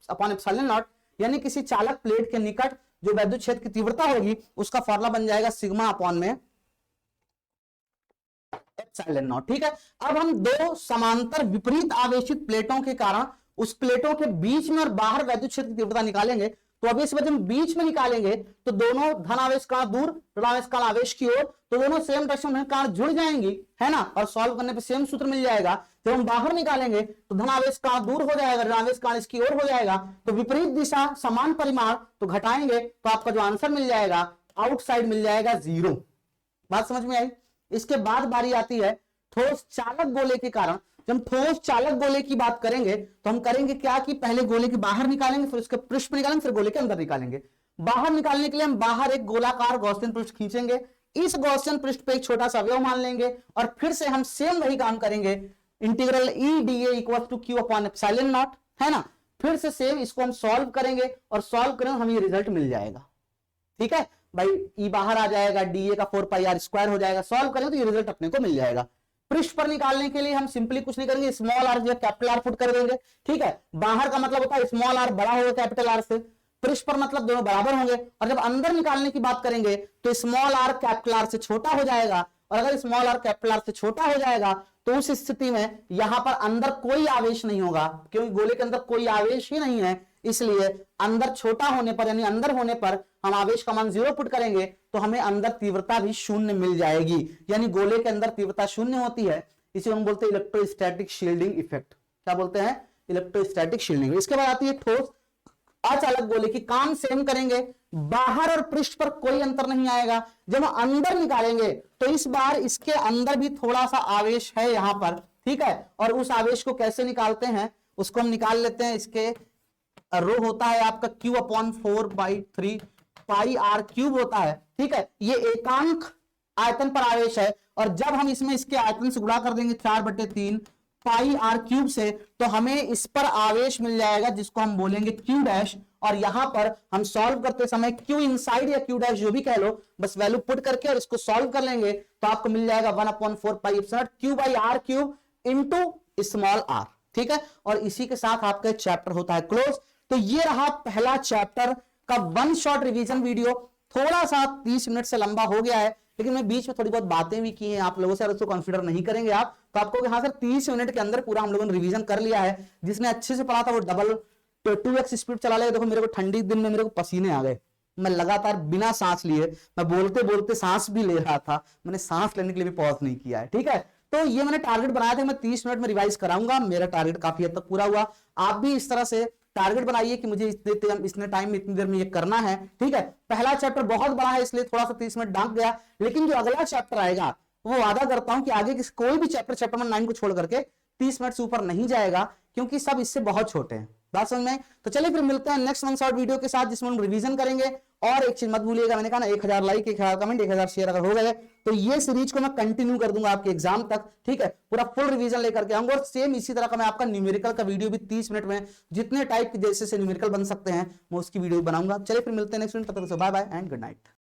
अपॉन एप्सिलॉन नॉट। यानी किसी चालक प्लेट के निकट जो वैद्युत क्षेत्र की तीव्रता होगी उसका फॉर्मूला बन जाएगा सिग्मा अपॉन में एप्सिलॉन नॉट, ठीक है। अब हम दो समांतर विपरीत आवेशित प्लेटों के कारण उस प्लेटों के बीच में और बाहर वैद्युत क्षेत्र की तीव्रता निकालेंगे। तो अब इस वजह हम बीच में निकालेंगे तो दोनों धन आवेश कण दूर, ऋण आवेश कण आवेश की ओर, तो दोनों सेम डायरेक्शन में कण जुड़ जाएंगी, है ना, और सॉल्व करने पे सेम सूत्र मिल जाएगा। जब हम बाहर निकालेंगे तो धन आवेश कण दूर हो जाएगा, ऋण आवेश कण इसकी ओर हो जाएगा। तो विपरीत दिशा समान परिमाण तो घटाएंगे तो आपका जो आंसर मिल जाएगा आउटसाइड मिल जाएगा 0। बात समझ में आई। इसके बाद बारी आती है ठोस चालक गोले के कारण। जब हम ठोस चालक गोले की बात करेंगे तो हम करेंगे क्या कि पहले गोले के बाहर निकालेंगे, फिर उसके पृष्ठ निकालेंगे, फिर गोले के अंदर निकालेंगे। बाहर निकालने के लिए हम बाहर एक गोलाकार गॉसियन पृष्ठ खींचेंगे, इस गॉसियन पृष्ठ पे एक छोटा सा अवयव मान लेंगे और फिर से हम सेम वही काम करेंगे, integral E D A equal to Q upon epsilon naught, है ना। फिर से सेम इसको हम सॉल्व करेंगे और सॉल्व करेंगे हमें ये रिजल्ट मिल जाएगा, ठीक है भाई। ई बाहर आ जाएगा, डी ए का 4 पाई आर स्क्वायर हो जाएगा, सॉल्व करेंगे तो ये रिजल्ट अपने को मिल जाएगा। पृष्ठ पर निकालने के लिए हम सिंपली कुछ नहीं करेंगे, स्मॉल आर जो कैपिटल आर पुट कर देंगे, ठीक है। बाहर का मतलब होता है स्मॉल आर बड़ा होगा कैपिटल आर से, पृष्ठ पर मतलब दोनों बराबर होंगे। और जब अंदर निकालने की बात करेंगे तो स्मॉल आर कैपिटल आर से छोटा हो जाएगा, और अगर स्मॉल आर कैपिटल आर से छोटा हो जाएगा तो उस स्थिति में यहां पर अंदर कोई आवेश नहीं होगा, क्योंकि गोले के अंदर कोई आवेश ही नहीं है। इसलिए अंदर छोटा होने पर यानी अंदर होने पर हम आवेश का मान 0 पुट करेंगे तो हमें अंदर तीव्रता भी 0 मिल जाएगी, यानी गोले के अंदर तीव्रता 0 होती है। इसे हम बोलते हैं इलेक्ट्रोस्टैटिक शील्डिंग इफेक्ट। क्या बोलते हैं, इलेक्ट्रोस्टैटिक शील्डिंग। इसके बाद आती है ठोस अचालक गोले की। काम सेम करेंगे, बाहर और पृष्ठ पर कोई अंतर नहीं आएगा। जब हम अंदर निकालेंगे तो इस बार इसके अंदर भी थोड़ा सा आवेश है यहां पर, ठीक है। और उस आवेश को कैसे निकालते हैं उसको हम निकाल लेते हैं। इसके रो होता है आपका Q upon 4/3 pi R cube होता है, ठीक है। ये एकांक आयतन पर आवेश है और जब हम इसमें इसके आयतन से गुणा कर देंगे 4/3 पाई आर क्यूब से तो हमें इस पर आवेश मिल जाएगा जिसको हम बोलेंगे Q डैश। और यहां पर हम सॉल्व करते समय Q इनसाइड या Q डैश जो भी कह लो, बस वैल्यू पुट करके और इसको सॉल्व कर लेंगे तो आपको मिल जाएगा 1/4 pi epsilon Q by R cube into small R, ठीक है। और इसी के साथ आपका चैप्टर होता है क्लोज। तो ये रहा पहला चैप्टर का 1 शॉट रिवीजन वीडियो। थोड़ा सा 30 मिनट से लंबा हो गया है, लेकिन मैं बीच में थोड़ी बहुत बातें भी की हैं आप लोगों से, अगर उसको कंसीडर नहीं करेंगे आप तो आपको हाँ सर 30 मिनट के अंदर पूरा हम लोगों ने रिवीजन कर लिया है। जिसने अच्छे से पढ़ा था वो डबल 2x स्पीड चला लेगा। देखो मेरे को ठंडी दिन में मेरे को पसीने आ गए, मैं लगातार बिना सांस लिए, मैं बोलते बोलते सांस भी ले रहा था, मैंने सांस लेने के लिए भी पॉज नहीं किया है, ठीक है। तो ये मैंने टारगेट बनाया था, मैं 30 मिनट में रिवाइज कराऊंगा। मेरा टारगेट काफी हद तक पूरा हुआ। आप भी इस तरह से टारगेट बनाइए कि मुझे इतने टाइम में इतनी देर में ये करना है, ठीक है। पहला चैप्टर बहुत बड़ा है इसलिए थोड़ा सा 30 मिनट डांक गया, लेकिन जो अगला चैप्टर आएगा वो वादा करता हूं कि आगे कोई भी चैप्टर नंबर 9 को छोड़ करके 30 मिनट से ऊपर नहीं जाएगा, क्योंकि सब इससे बहुत छोटे हैं। बात समझ में। तो चलिए फिर मिलते हैं नेक्स्ट 1 शॉर्ट वीडियो के साथ जिसमें हम रिवीजन करेंगे। और एक चीज मत भूलिएगा, मैंने कहा ना 1000 लाइक, 1000 कमेंट, 1000 शेयर अगर हो गए तो ये सीरीज को मैं कंटिन्यू कर दूंगा आपके एग्जाम तक, ठीक है। पूरा फुल रिवीजन लेकर के आऊंगा और सेम इसी तरह का मैं आपका न्यूमेरिकल का वीडियो भी 30 मिनट में जितने टाइप के जैसे से न्यूमेरिकल बन सकते हैं मैं उसकी वीडियो बनाऊंगा। चलिए फिर मिलते हैं नेक्स्ट वीडियो, तब तक bye bye and good night.